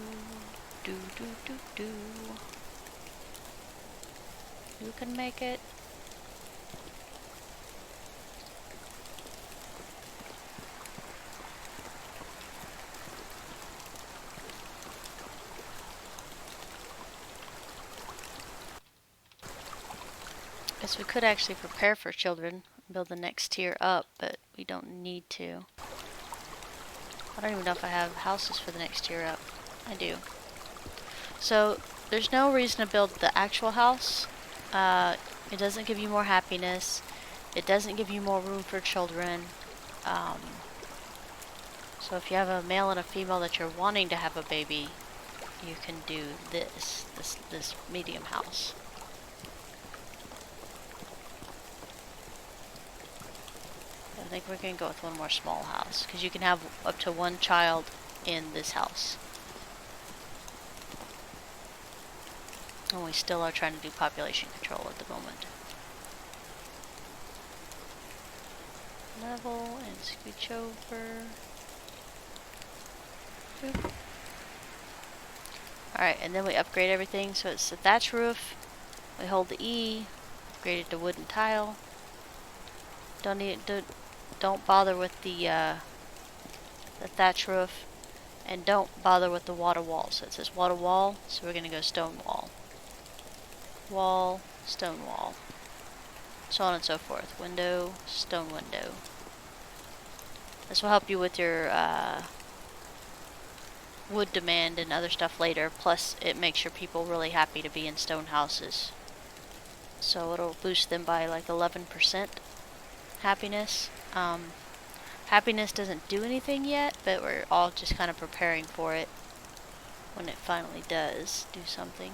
do do do do. You can make it. Guess we could actually prepare for children, build the next tier up, but we don't need to. I don't even know if I have houses for the next tier up. I do. So there's no reason to build the actual house. It doesn't give you more happiness. It doesn't give you more room for children. So if you have a male and a female that you're wanting to have a baby, you can do this medium house. I think we're going to go with one more small house, because you can have up to one child in this house. And we still are trying to do population control at the moment. Level and scooch over. Boop. Alright, and then we upgrade everything, so it's a thatch roof. We hold the E, upgrade it to wooden tile. Don't bother with the thatch roof, and don't bother with the water wall. So it says water wall, so we're gonna go stone wall. Wall, stone wall. So on and so forth. Window, stone window. This will help you with your wood demand and other stuff later, plus it makes your people really happy to be in stone houses. So it'll boost them by like 11% happiness. Happiness doesn't do anything yet, but we're all just kind of preparing for it when it finally does do something.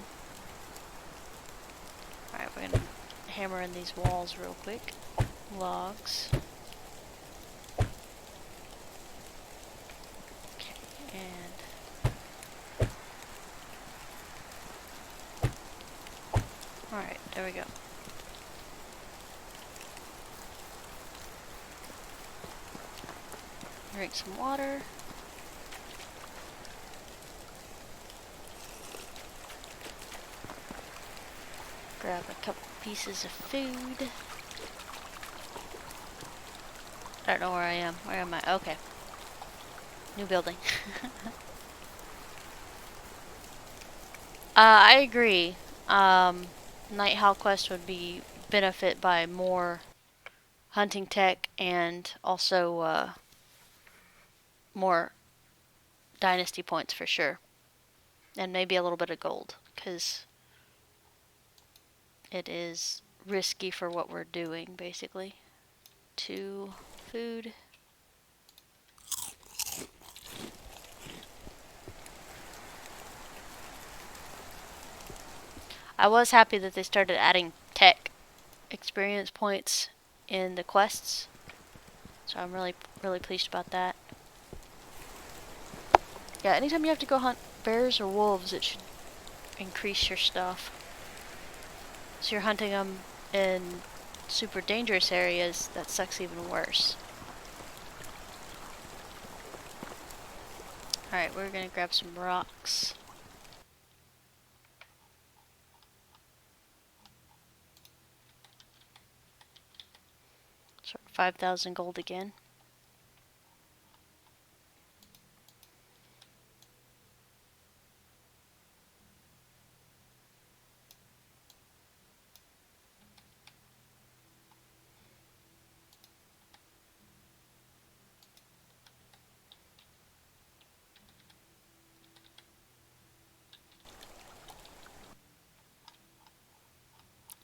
Alright, we're gonna hammer in these walls real quick. Logs. Okay, and alright, there we go. Drink some water. Grab a couple pieces of food. I don't know where I am. Where am I? Okay. New building. I agree. Night Howl Quest would be benefit by more hunting tech and also more Dynasty points for sure. And maybe a little bit of gold, because it is risky for what we're doing, basically. 2 food. I was happy that they started adding tech experience points in the quests, so I'm really pleased about that. Yeah, anytime you have to go hunt bears or wolves, it should increase your stuff. So you're hunting them in super dangerous areas, that sucks even worse. Alright, we're gonna grab some rocks. So 5,000 gold again.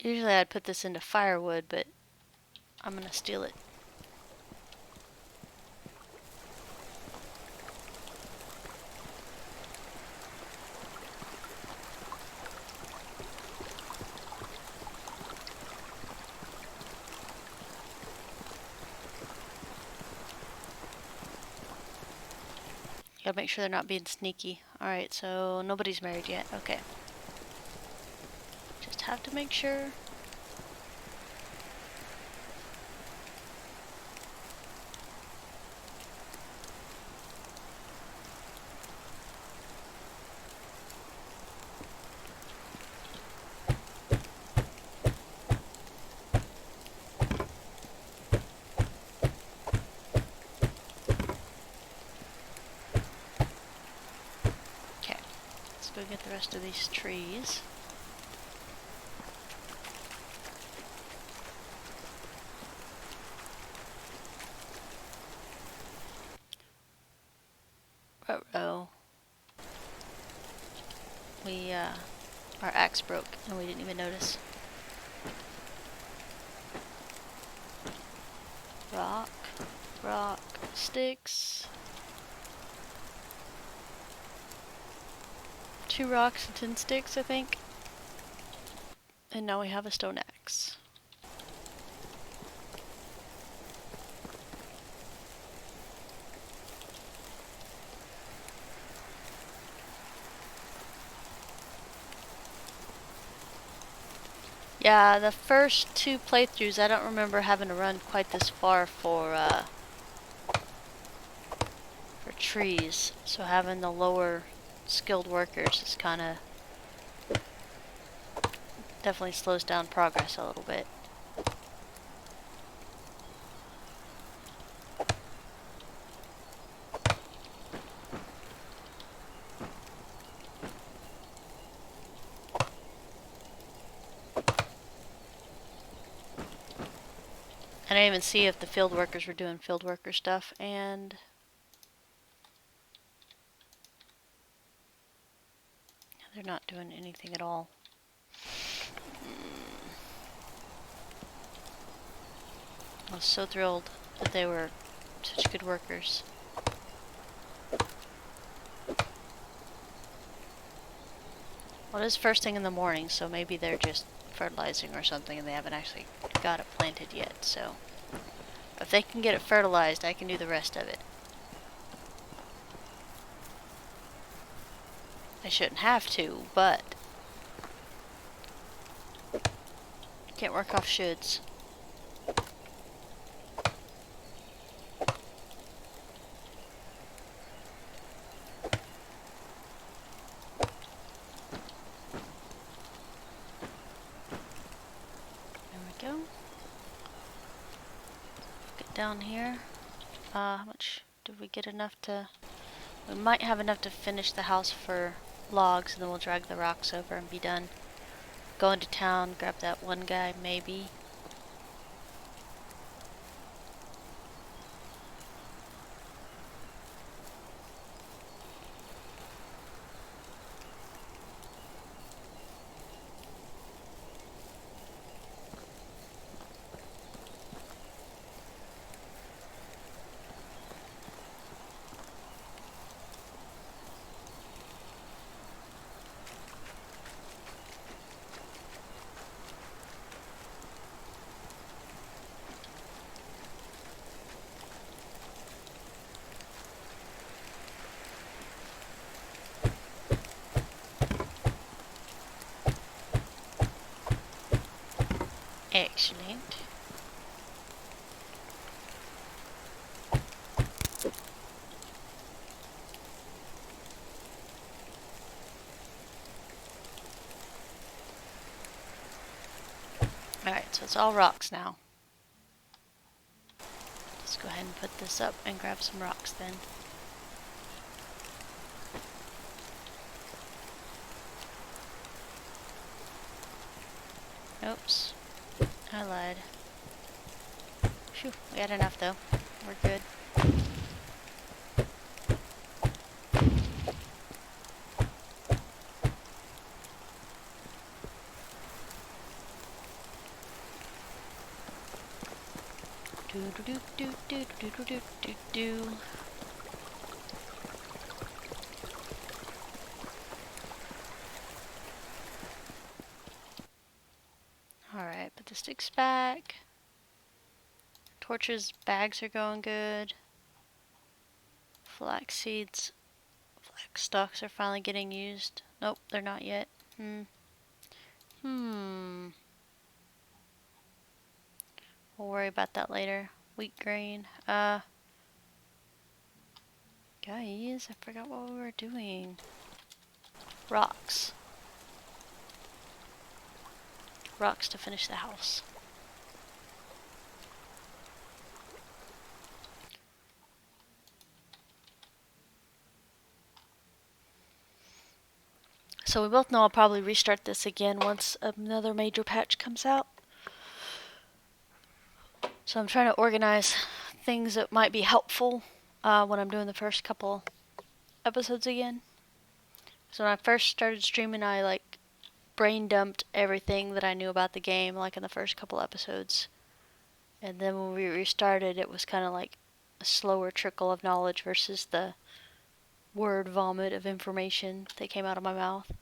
Usually I'd put this into firewood, but I'm gonna steal it. Gotta make sure they're not being sneaky. Alright, so nobody's married yet. Okay. Just have to make sure. Go get the rest of these trees. Uh-oh. Our axe broke and we didn't even notice. Rock, rock, sticks. 2 rocks and 10 sticks, I think. And now we have a stone axe. Yeah, the first 2 playthroughs, I don't remember having to run quite this far for trees. So having the lower skilled workers is kind of definitely slows down progress a little bit. I didn't even see if the field workers were doing field worker stuff, and they're not doing anything at all. I was so thrilled that they were such good workers. Well, it is first thing in the morning, so maybe they're just fertilizing or something and they haven't actually got it planted yet, so if they can get it fertilized, I can do the rest of it. I shouldn't have to, but can't work off shoulds. There we go. Get down here. How much did we get enough to... We might have enough to finish the house for logs, and then we'll drag the rocks over and be done. Go into town, grab that one guy, maybe. Excellent. Alright, so it's all rocks now. Let's go ahead and put this up and grab some rocks then. Oops. I lied. Phew, we had enough though. We're good. Do do do do do do do do do. Alright, put the sticks back. Torches, bags are going good. Flax seeds, flax stalks are finally getting used. Nope, they're not yet. We'll worry about that later. Wheat grain. Guys, I forgot what we were doing. Rocks. Rocks to finish the house. So we both know I'll probably restart this again once another major patch comes out. So I'm trying to organize things that might be helpful when I'm doing the first couple episodes again. So when I first started streaming, I like brain dumped everything that I knew about the game, like in the first couple episodes. And then when we restarted, it was kind of like a slower trickle of knowledge versus the word vomit of information that came out of my mouth.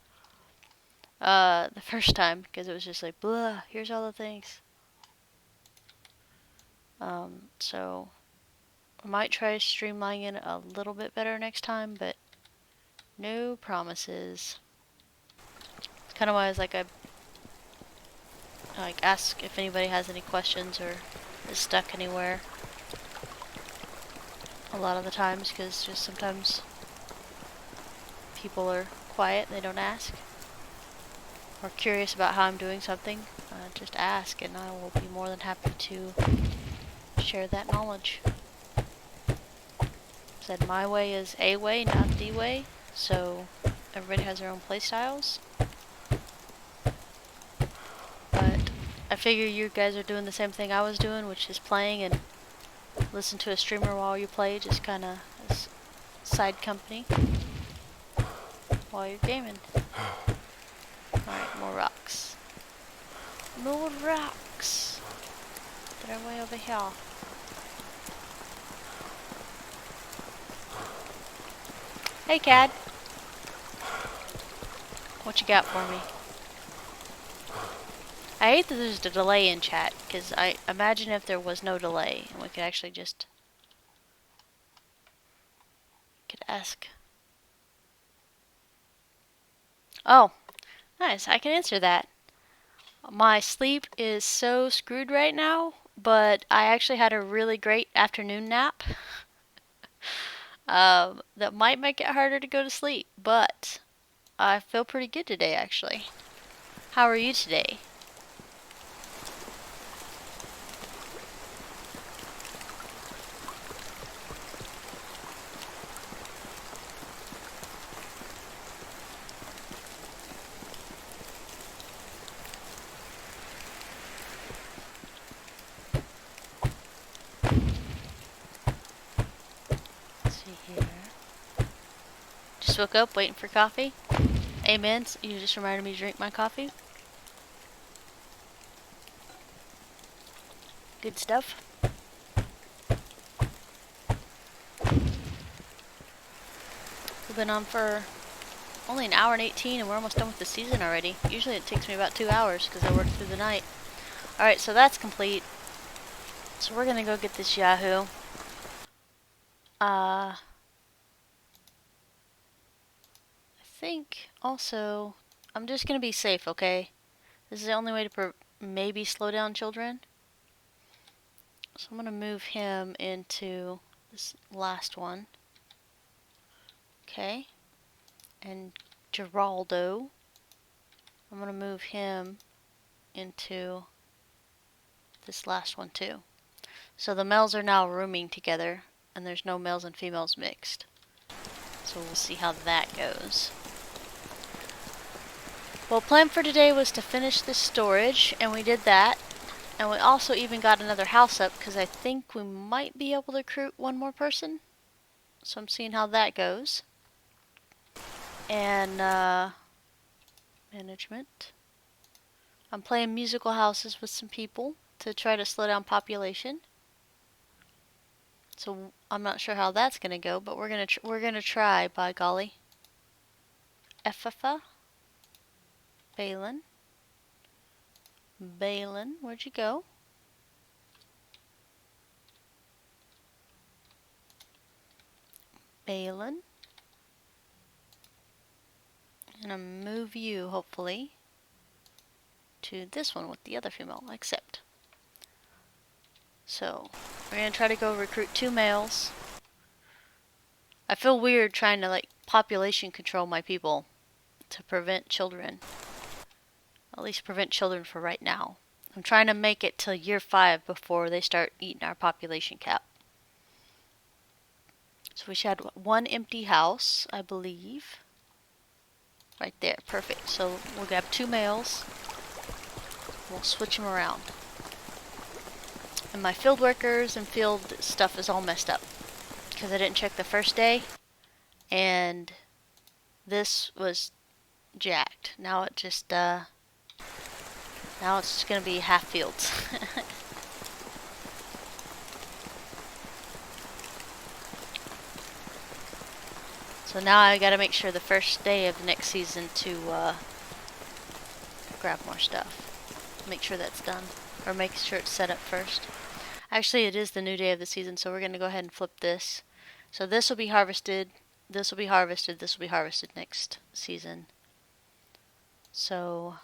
The first time, because it was just like, blah, here's all the things. So I might try streamlining it a little bit better next time, but no promises. It's kind of why I was like, I like ask if anybody has any questions or is stuck anywhere. A lot of the times, because just sometimes people are quiet and they don't ask. Or curious about how I'm doing something, just ask and I will be more than happy to share that knowledge. Said my way is a way, not the way, so everybody has their own play styles. But I figure you guys are doing the same thing I was doing, which is playing and listen to a streamer while you play, just kind of as side company while you're gaming. Alright, more rocks. More rocks! They're way over here. Hey, Cad. What you got for me? I hate that there's a delay in chat, because I imagine if there was no delay, and we could actually just could ask. Oh, nice. I can answer that. My sleep is so screwed right now, but I actually had a really great afternoon nap. That might make it harder to go to sleep, but I feel pretty good today, actually. How are you today? Let's see here. Just woke up waiting for coffee. Amen. You just reminded me to drink my coffee. Good stuff. We've been on for only an hour and 18 and we're almost done with the season already. Usually it takes me about 2 hours because I work through the night. Alright, so that's complete. So we're gonna go get this Yahoo. I think also, I'm just gonna be safe, okay? This is the only way to maybe slow down children. So I'm gonna move him into this last one. Okay. And Geraldo, I'm gonna move him into this last one too. So the males are now rooming together and there's no males and females mixed. So we'll see how that goes. Well, plan for today was to finish this storage, and we did that. And we also even got another house up, because I think we might be able to recruit one more person. So I'm seeing how that goes. And, management. I'm playing musical houses with some people to try to slow down population. So I'm not sure how that's gonna go, but we're gonna try, by golly. Ephatha. Balin. Balin, where'd you go? Balin. I'm gonna move you, hopefully, to this one with the other female, accept. So, we're gonna try to go recruit 2 males. I feel weird trying to, like, population control my people to prevent children. At least prevent children for right now. I'm trying to make it till year 5 before they start eating our population cap. So we should have 1 empty house, I believe. Right there, perfect. So we'll grab 2 males. We'll switch them around. And my field workers and field stuff is all messed up. Because I didn't check the first day. and this was jacked. Now it just now it's just gonna be half fields. So now I gotta make sure the first day of the next season to grab more stuff. Make sure that's done, or make sure it's set up first. Actually, it is the new day of the season, so we're gonna go ahead and flip this. So this will be harvested. This will be harvested. This will be harvested next season. So,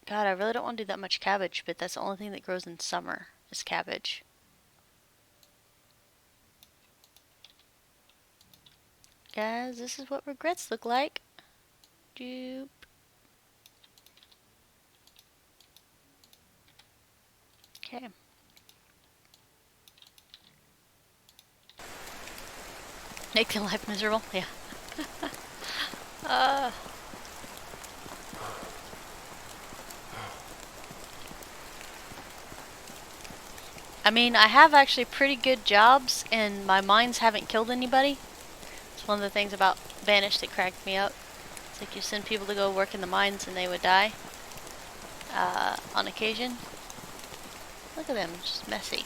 God, I really don't want to do that much cabbage, but that's the only thing that grows in summer is cabbage. Guys, this is what regrets look like. Doop. Okay. Make their life miserable? Yeah. I mean, I have actually pretty good jobs, and my mines haven't killed anybody. It's one of the things about Banished that cracked me up. It's like you send people to go work in the mines and they would die on occasion. Look at them, just messy.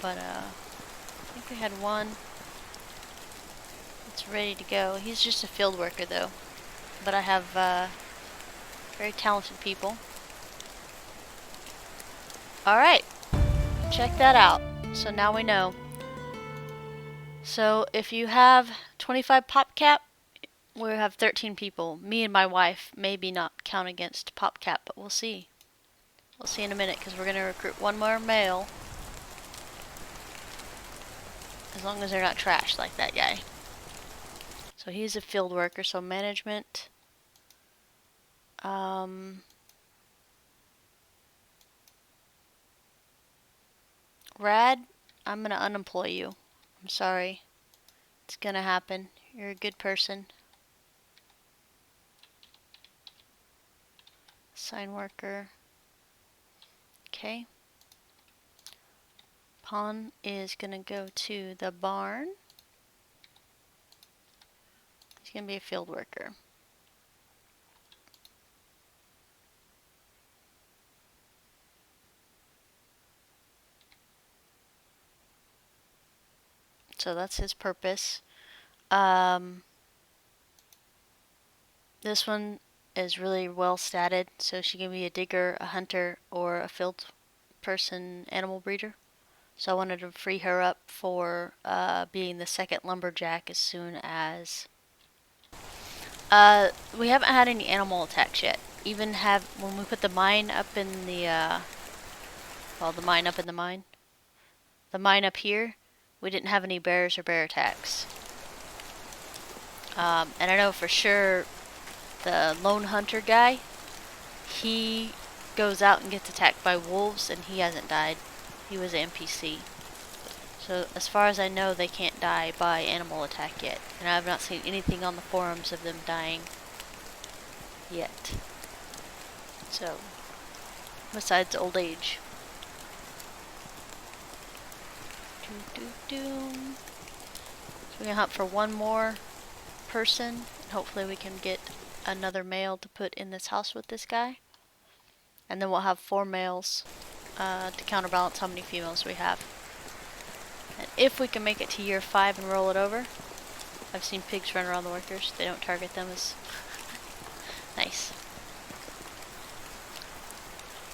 But I think we had one that's ready to go. He's just a field worker though. But I have very talented people. Alright, check that out. So now we know. So if you have 25 pop cap, we have 13 people. Me and my wife maybe not count against pop cap, but we'll see. We'll see in a minute because we're going to recruit one more male. As long as they're not trash like that guy. So he's a field worker, so management. Rad, I'm going to unemploy you. I'm sorry. It's going to happen. You're a good person. Sign worker. Okay. Pawn is going to go to the barn. He's going to be a field worker. So that's his purpose. This one is really well statted, so she can be a digger, a hunter, or a field person animal breeder. So I wanted to free her up for being the second lumberjack as soon as... we haven't had any animal attacks yet. Even when we put the mine up in the, well, the mine up in the mine. The mine up here, we didn't have any bears or bear attacks. And I know for sure the lone hunter guy, he goes out and gets attacked by wolves and he hasn't died. He was an NPC. So as far as I know, they can't die by animal attack yet. And I have not seen anything on the forums of them dying yet. So, besides old age. So we're gonna hunt for one more person. And hopefully we can get another male to put in this house with this guy. And then we'll have 4 males to counterbalance how many females we have. And if we can make it to year 5 and roll it over, I've seen pigs run around the workers. They don't target them as nice.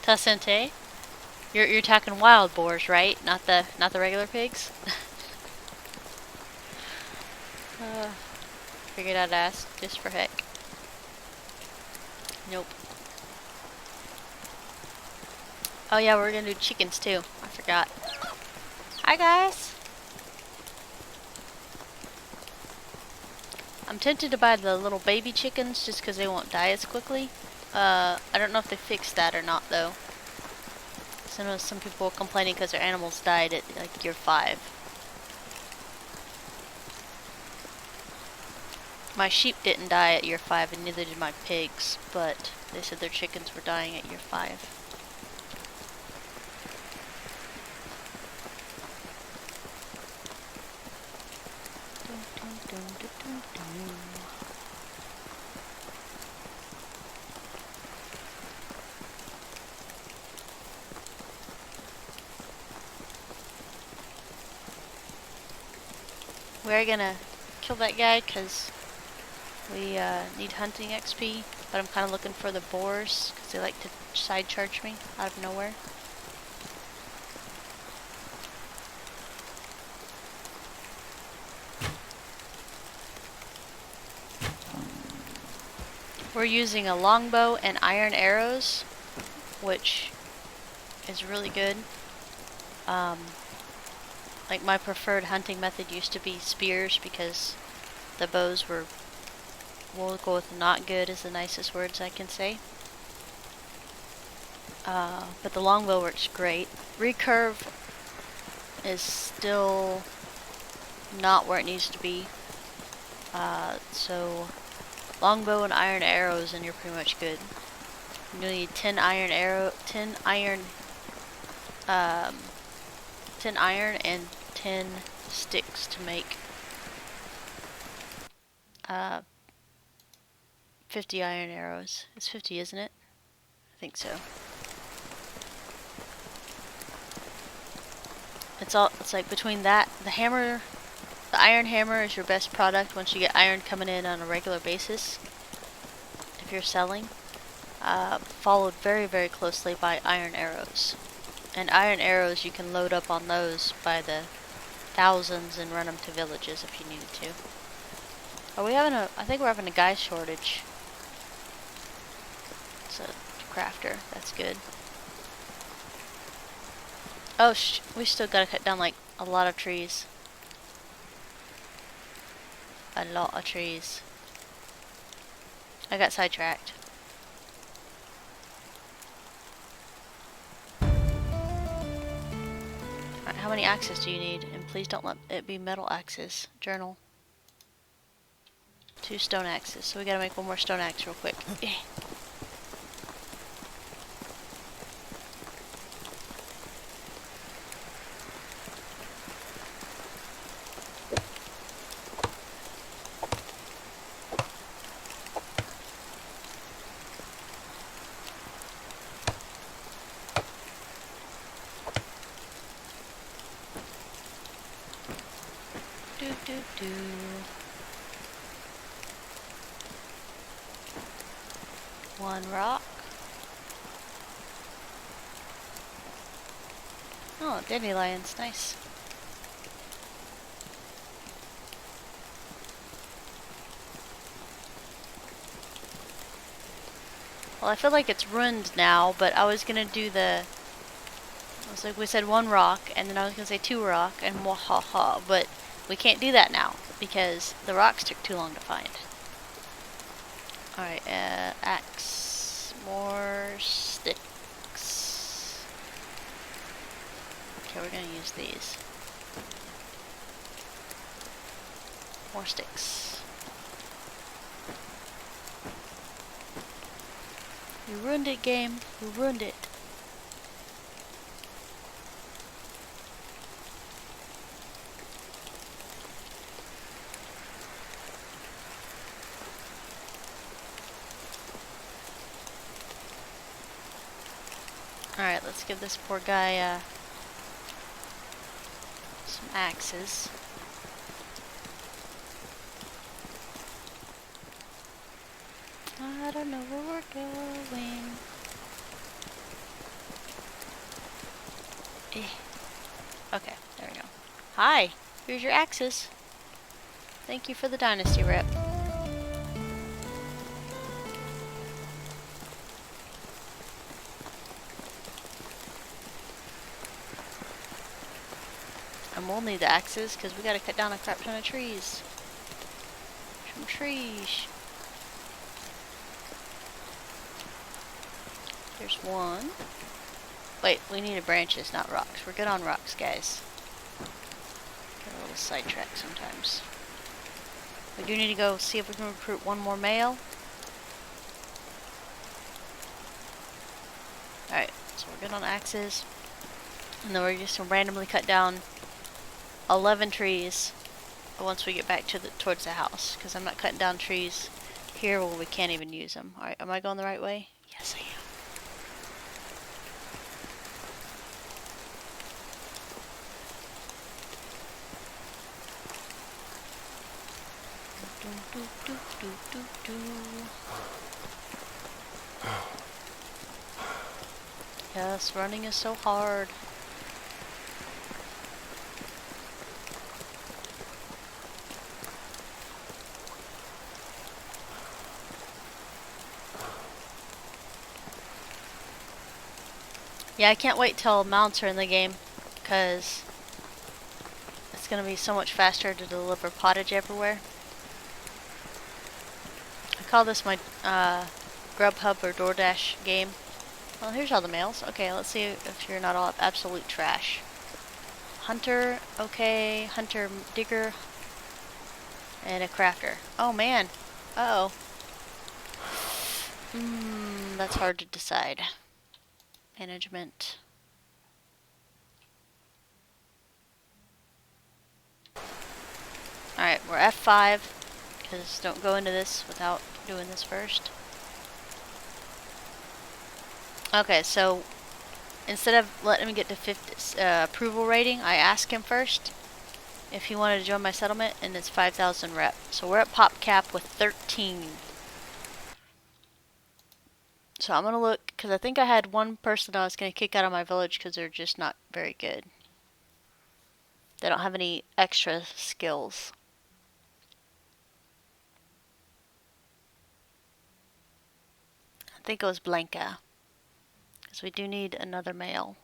Tasente, you're talking wild boars, right? Not the regular pigs. Figured I'd ask just for heck. Nope. Oh yeah, we're gonna do chickens too. I forgot. Hi guys. I'm tempted to buy the little baby chickens just because they won't die as quickly. I don't know if they fixed that or not though. So I know some people were complaining because their animals died at like year 5. My sheep didn't die at year 5 and neither did my pigs, but they said their chickens were dying at year 5. We're gonna kill that guy because we need hunting XP, but I'm kind of looking for the boars because they like to side charge me out of nowhere. We're using a longbow and iron arrows, which is really good. Like my preferred hunting method used to be spears because the bows were, we'll go with not good is the nicest words I can say. But the longbow works great. Recurve is still not where it needs to be. So longbow and iron arrows and you're pretty much good. You'll need 10 iron and 10 sticks to make 50 iron arrows. It's 50, isn't it? I think so. It's like between that, the hammer, the iron hammer is your best product once you get iron coming in on a regular basis. If you're selling, followed very, very closely by iron arrows. And iron arrows, you can load up on those by the thousands and run them to villages if you needed to. Are we having I think we're having a guy shortage. It's a crafter, that's good. Oh, we still gotta cut down like a lot of trees. A lot of trees. I got sidetracked. Alright, how many axes do you need? And please don't let it be metal axes. Journal. 2 stone axes. So we gotta make one more stone axe real quick. One rock. Oh, dandelions, nice. Well, I feel like it's ruined now, but I was gonna do I was like, we said 1 rock, and then I was gonna say 2 rock, and wahaha, but we can't do that now, because the rocks took too long to find. Alright, axe, more sticks. Okay, we're gonna use these. More sticks. You ruined it, game. You ruined it. Alright, let's give this poor guy some axes. I don't know where we're going. Okay, there we go. Hi, here's your axes. Thank you for the Dynasty rep. And we'll need the axes because we gotta cut down a crap ton of trees. Some trees. There's one. Wait, we needed branches, not rocks. We're good on rocks, guys. Get a little sidetracked sometimes. We do need to go see if we can recruit one more male. Alright, so we're good on axes. And then we're just gonna randomly cut down 11 trees once we get back to towards the house. Because I'm not cutting down trees here where we can't even use them. Alright, am I going the right way? Yes, I am. Yes, running is so hard. Yeah, I can't wait till mounts are in the game, because it's going to be so much faster to deliver pottage everywhere. I call this my Grubhub or DoorDash game. Well, here's all the males. Okay, let's see if you're not all absolute trash. Hunter, okay, hunter, digger, and a crafter. Oh man, uh-oh. That's hard to decide. Management. Alright, we're F5, because don't go into this without doing this first. Okay, so instead of letting him get to 50 approval rating, I ask him first if he wanted to join my settlement, and it's 5,000 rep. So we're at pop cap with 13. So I'm going to look, because I think I had one person I was going to kick out of my village because they're just not very good. They don't have any extra skills. I think it was Blanca. Because we do need another male.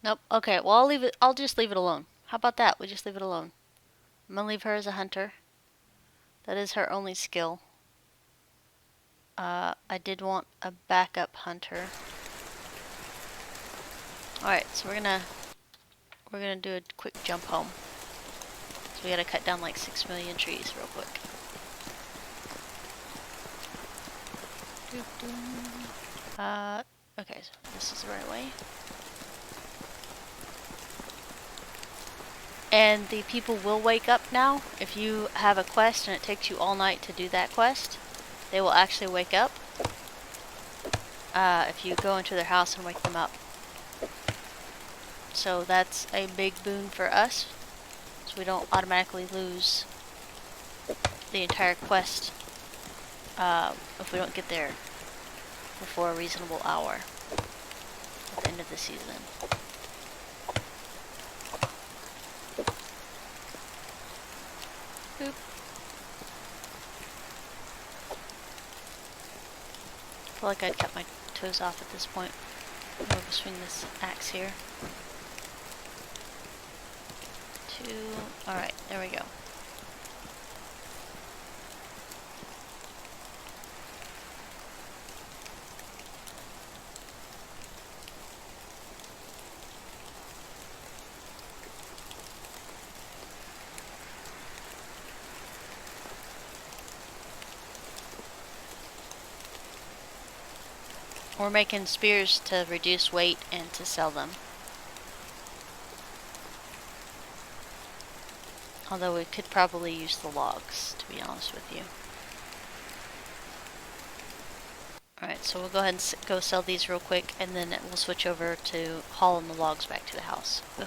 Nope. Okay, well I'll leave it. I'll just leave it alone. How about that? We just leave it alone. I'm gonna leave her as a hunter. That is her only skill. I did want a backup hunter. Alright, so we're gonna do a quick jump home. So we gotta cut down like 6 million trees real quick. Okay, so this is the right way. And the people will wake up now. If you have a quest and it takes you all night to do that quest, they will actually wake up. If you go into their house and wake them up. So that's a big boon for us. So we don't automatically lose the entire quest if we don't get there before a reasonable hour at the end of the season. Boop. I feel like I'd cut my toes off at this point. I'm going to swing this axe here. 2. Alright, there we go. We're making spears to reduce weight and to sell them. Although we could probably use the logs, to be honest with you. Alright, so we'll go ahead and go sell these real quick, and then we'll switch over to hauling the logs back to the house. Ugh.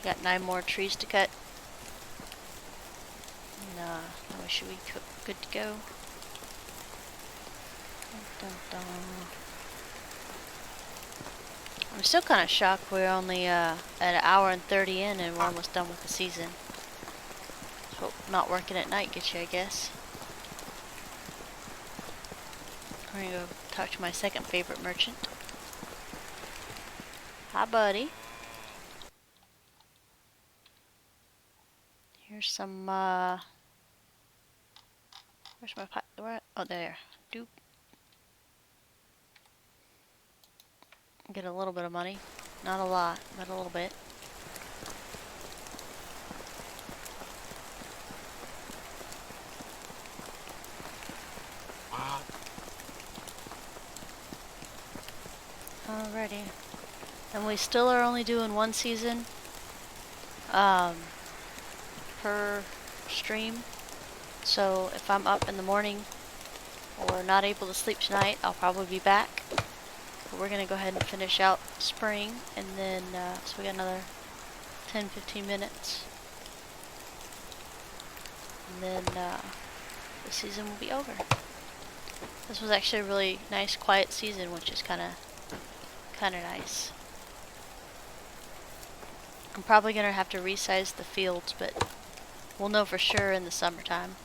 Got 9 more trees to cut. Nah, we should be good to go. Dun, dun, dun. I'm still kind of shocked we're only at an hour and 30 in and we're almost done with the season. So not working at night gets you, I guess. I'm gonna go talk to my second favorite merchant. Hi, buddy. Here's some, where's my pot? Where? Oh, there. Doop. Get a little bit of money. Not a lot, but a little bit. Alrighty. And we still are only doing 1 season per stream. So if I'm up in the morning or not able to sleep tonight, I'll probably be back. But we're gonna go ahead and finish out spring, and then so we got another 10-15 minutes, and then the season will be over. This was actually a really nice, quiet season, which is kind of nice. I'm probably gonna have to resize the fields, but we'll know for sure in the summertime.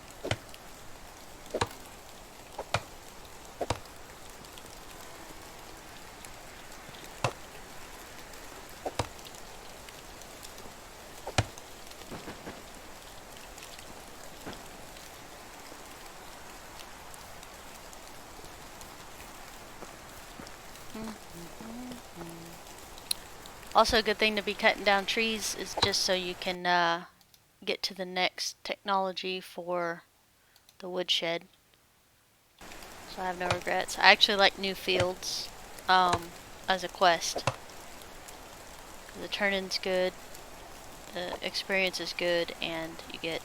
Also, a good thing to be cutting down trees is just so you can get to the next technology for the woodshed. So I have no regrets. I actually like new fields as a quest. The turn-in's good, the experience is good, and you get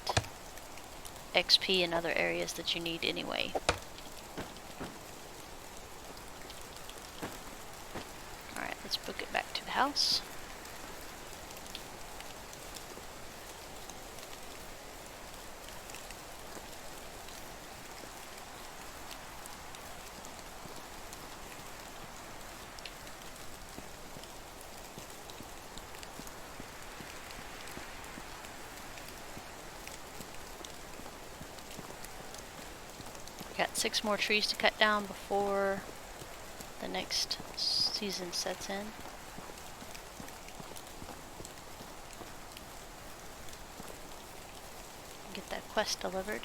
XP in other areas that you need anyway. Alright, let's book it back to the house. Got 6 more trees to cut down before the next season sets in. Get that quest delivered.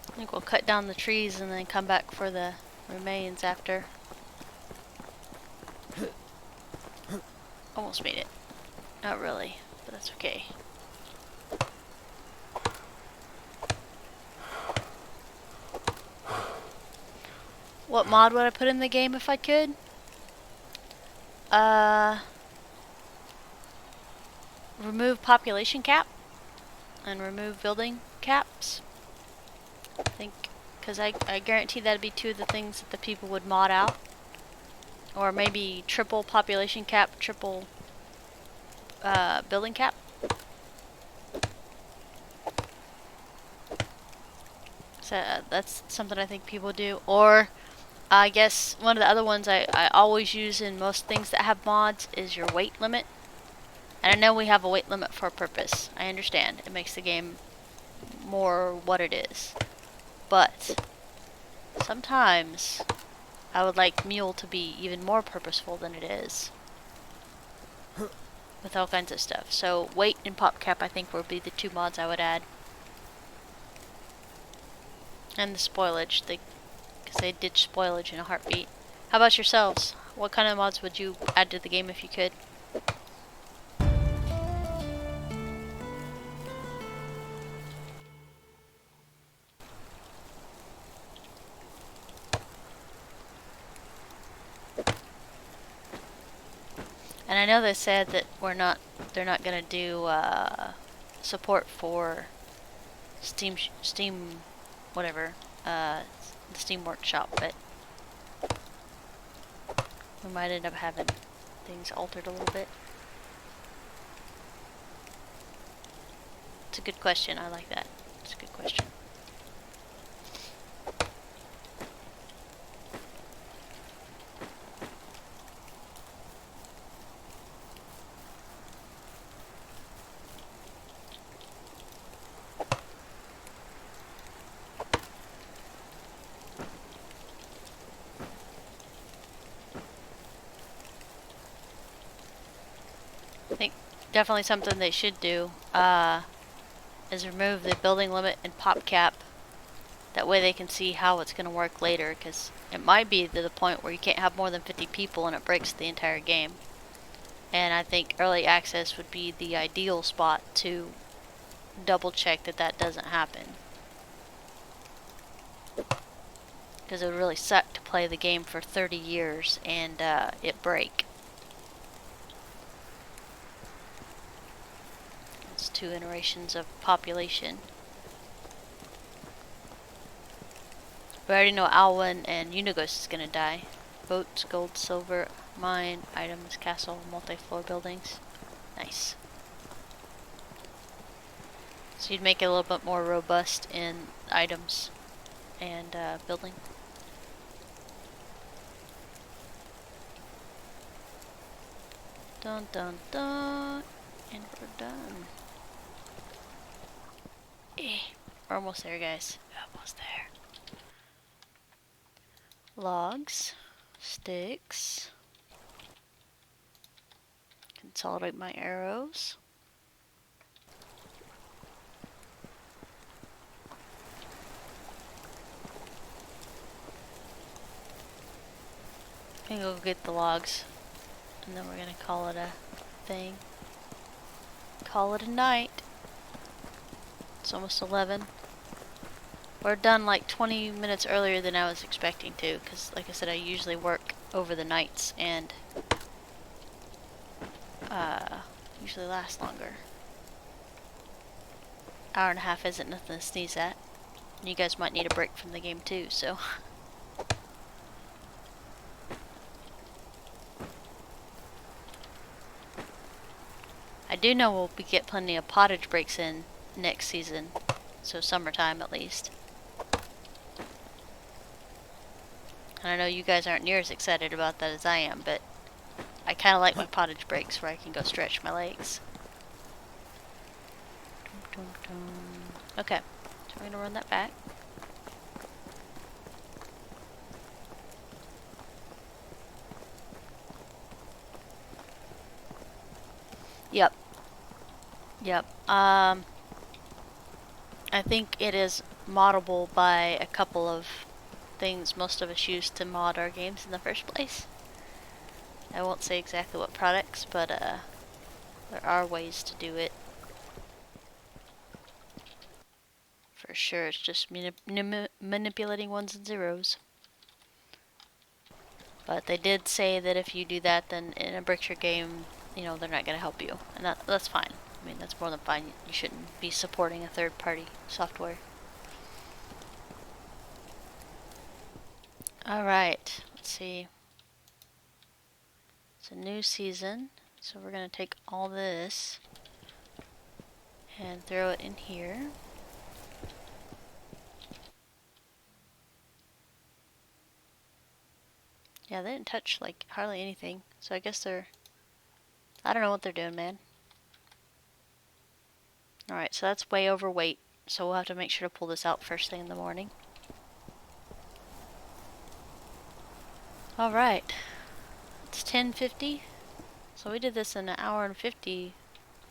I think we'll cut down the trees and then come back for the remains after. Almost made it. Not really, but that's okay. What mod would I put in the game if I could? Remove population cap and remove building caps. I think, because I guarantee that'd be 2 of the things that the people would mod out. Or maybe triple population cap, triple building cap. So that's something I think people do. Or I guess one of the other ones I always use in most things that have mods is your weight limit. And I know we have a weight limit for a purpose. I understand. It makes the game more what it is. But sometimes I would like Mule to be even more purposeful than it is. With all kinds of stuff. So weight and pop cap I think would be the 2 mods I would add. And the spoilage. Because they ditch spoilage in a heartbeat. How about yourselves? What kind of mods would you add to the game if you could? And I know they said that they're not gonna do support for Steam, whatever, the Steam Workshop, but we might end up having things altered a little bit. It's a good question. I like that. It's a good question. definitely something they should do is remove the building limit and pop cap. That way they can see how it's going to work later, because it might be to the point where you can't have more than 50 people and it breaks the entire game. And I think early access would be the ideal spot to double check that that doesn't happen. Because it would really suck to play the game for 30 years and it break. It's 2 iterations of population. We already know Alwyn and Unigos is gonna die. Boats, gold, silver, mine, items, castle, multi-floor buildings. Nice. So you'd make it a little bit more robust in items and building. Dun dun dun. And we're done. We're almost there, guys. Almost there. Logs. Sticks. Consolidate my arrows. I'm gonna go get the logs. And then we're gonna call it a thing. Call it a night. It's almost 11. We're done like 20 minutes earlier than I was expecting to, because like I said, I usually work over the nights and usually last longer. Hour and a half isn't nothing to sneeze at. And you guys might need a break from the game too, so. I do know we'll get plenty of pottage breaks in next season, so summertime at least. And I know you guys aren't near as excited about that as I am, but I kind of like my pottage breaks where I can go stretch my legs. Okay, so we're gonna run that back. Yep. Yep. I think it is moddable by a couple of things most of us use to mod our games in the first place. I won't say exactly what products, but there are ways to do it. For sure, it's just manipulating ones and zeros. But they did say that if you do that, then in a Brickshare game, you know, they're not going to help you. And that's fine. I mean, that's more than fine. You shouldn't be supporting a third-party software. Alright, let's see. It's a new season, so we're going to take all this and throw it in here. Yeah, they didn't touch, like, hardly anything. So I guess they're... I don't know what they're doing, man. Alright, so that's way overweight. So we'll have to make sure to pull this out first thing in the morning. Alright. It's 10:50. So we did this in an hour and 50...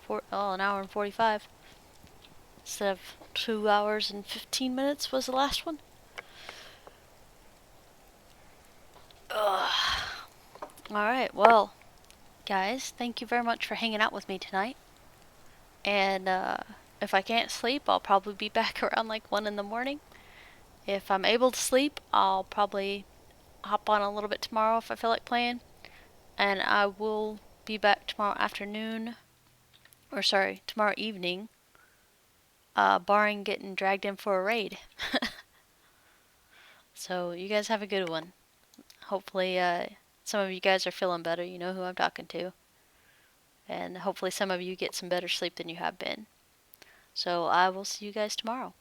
an hour and 45. Instead of 2 hours and 15 minutes was the last one. Alright, well, guys, thank you very much for hanging out with me tonight. And if I can't sleep, I'll probably be back around like 1 in the morning. If I'm able to sleep, I'll probably hop on a little bit tomorrow if I feel like playing. And I will be back tomorrow afternoon, or sorry, tomorrow evening, barring getting dragged in for a raid. So you guys have a good one. Hopefully some of you guys are feeling better. You know who I'm talking to. And hopefully some of you get some better sleep than you have been. So I will see you guys tomorrow.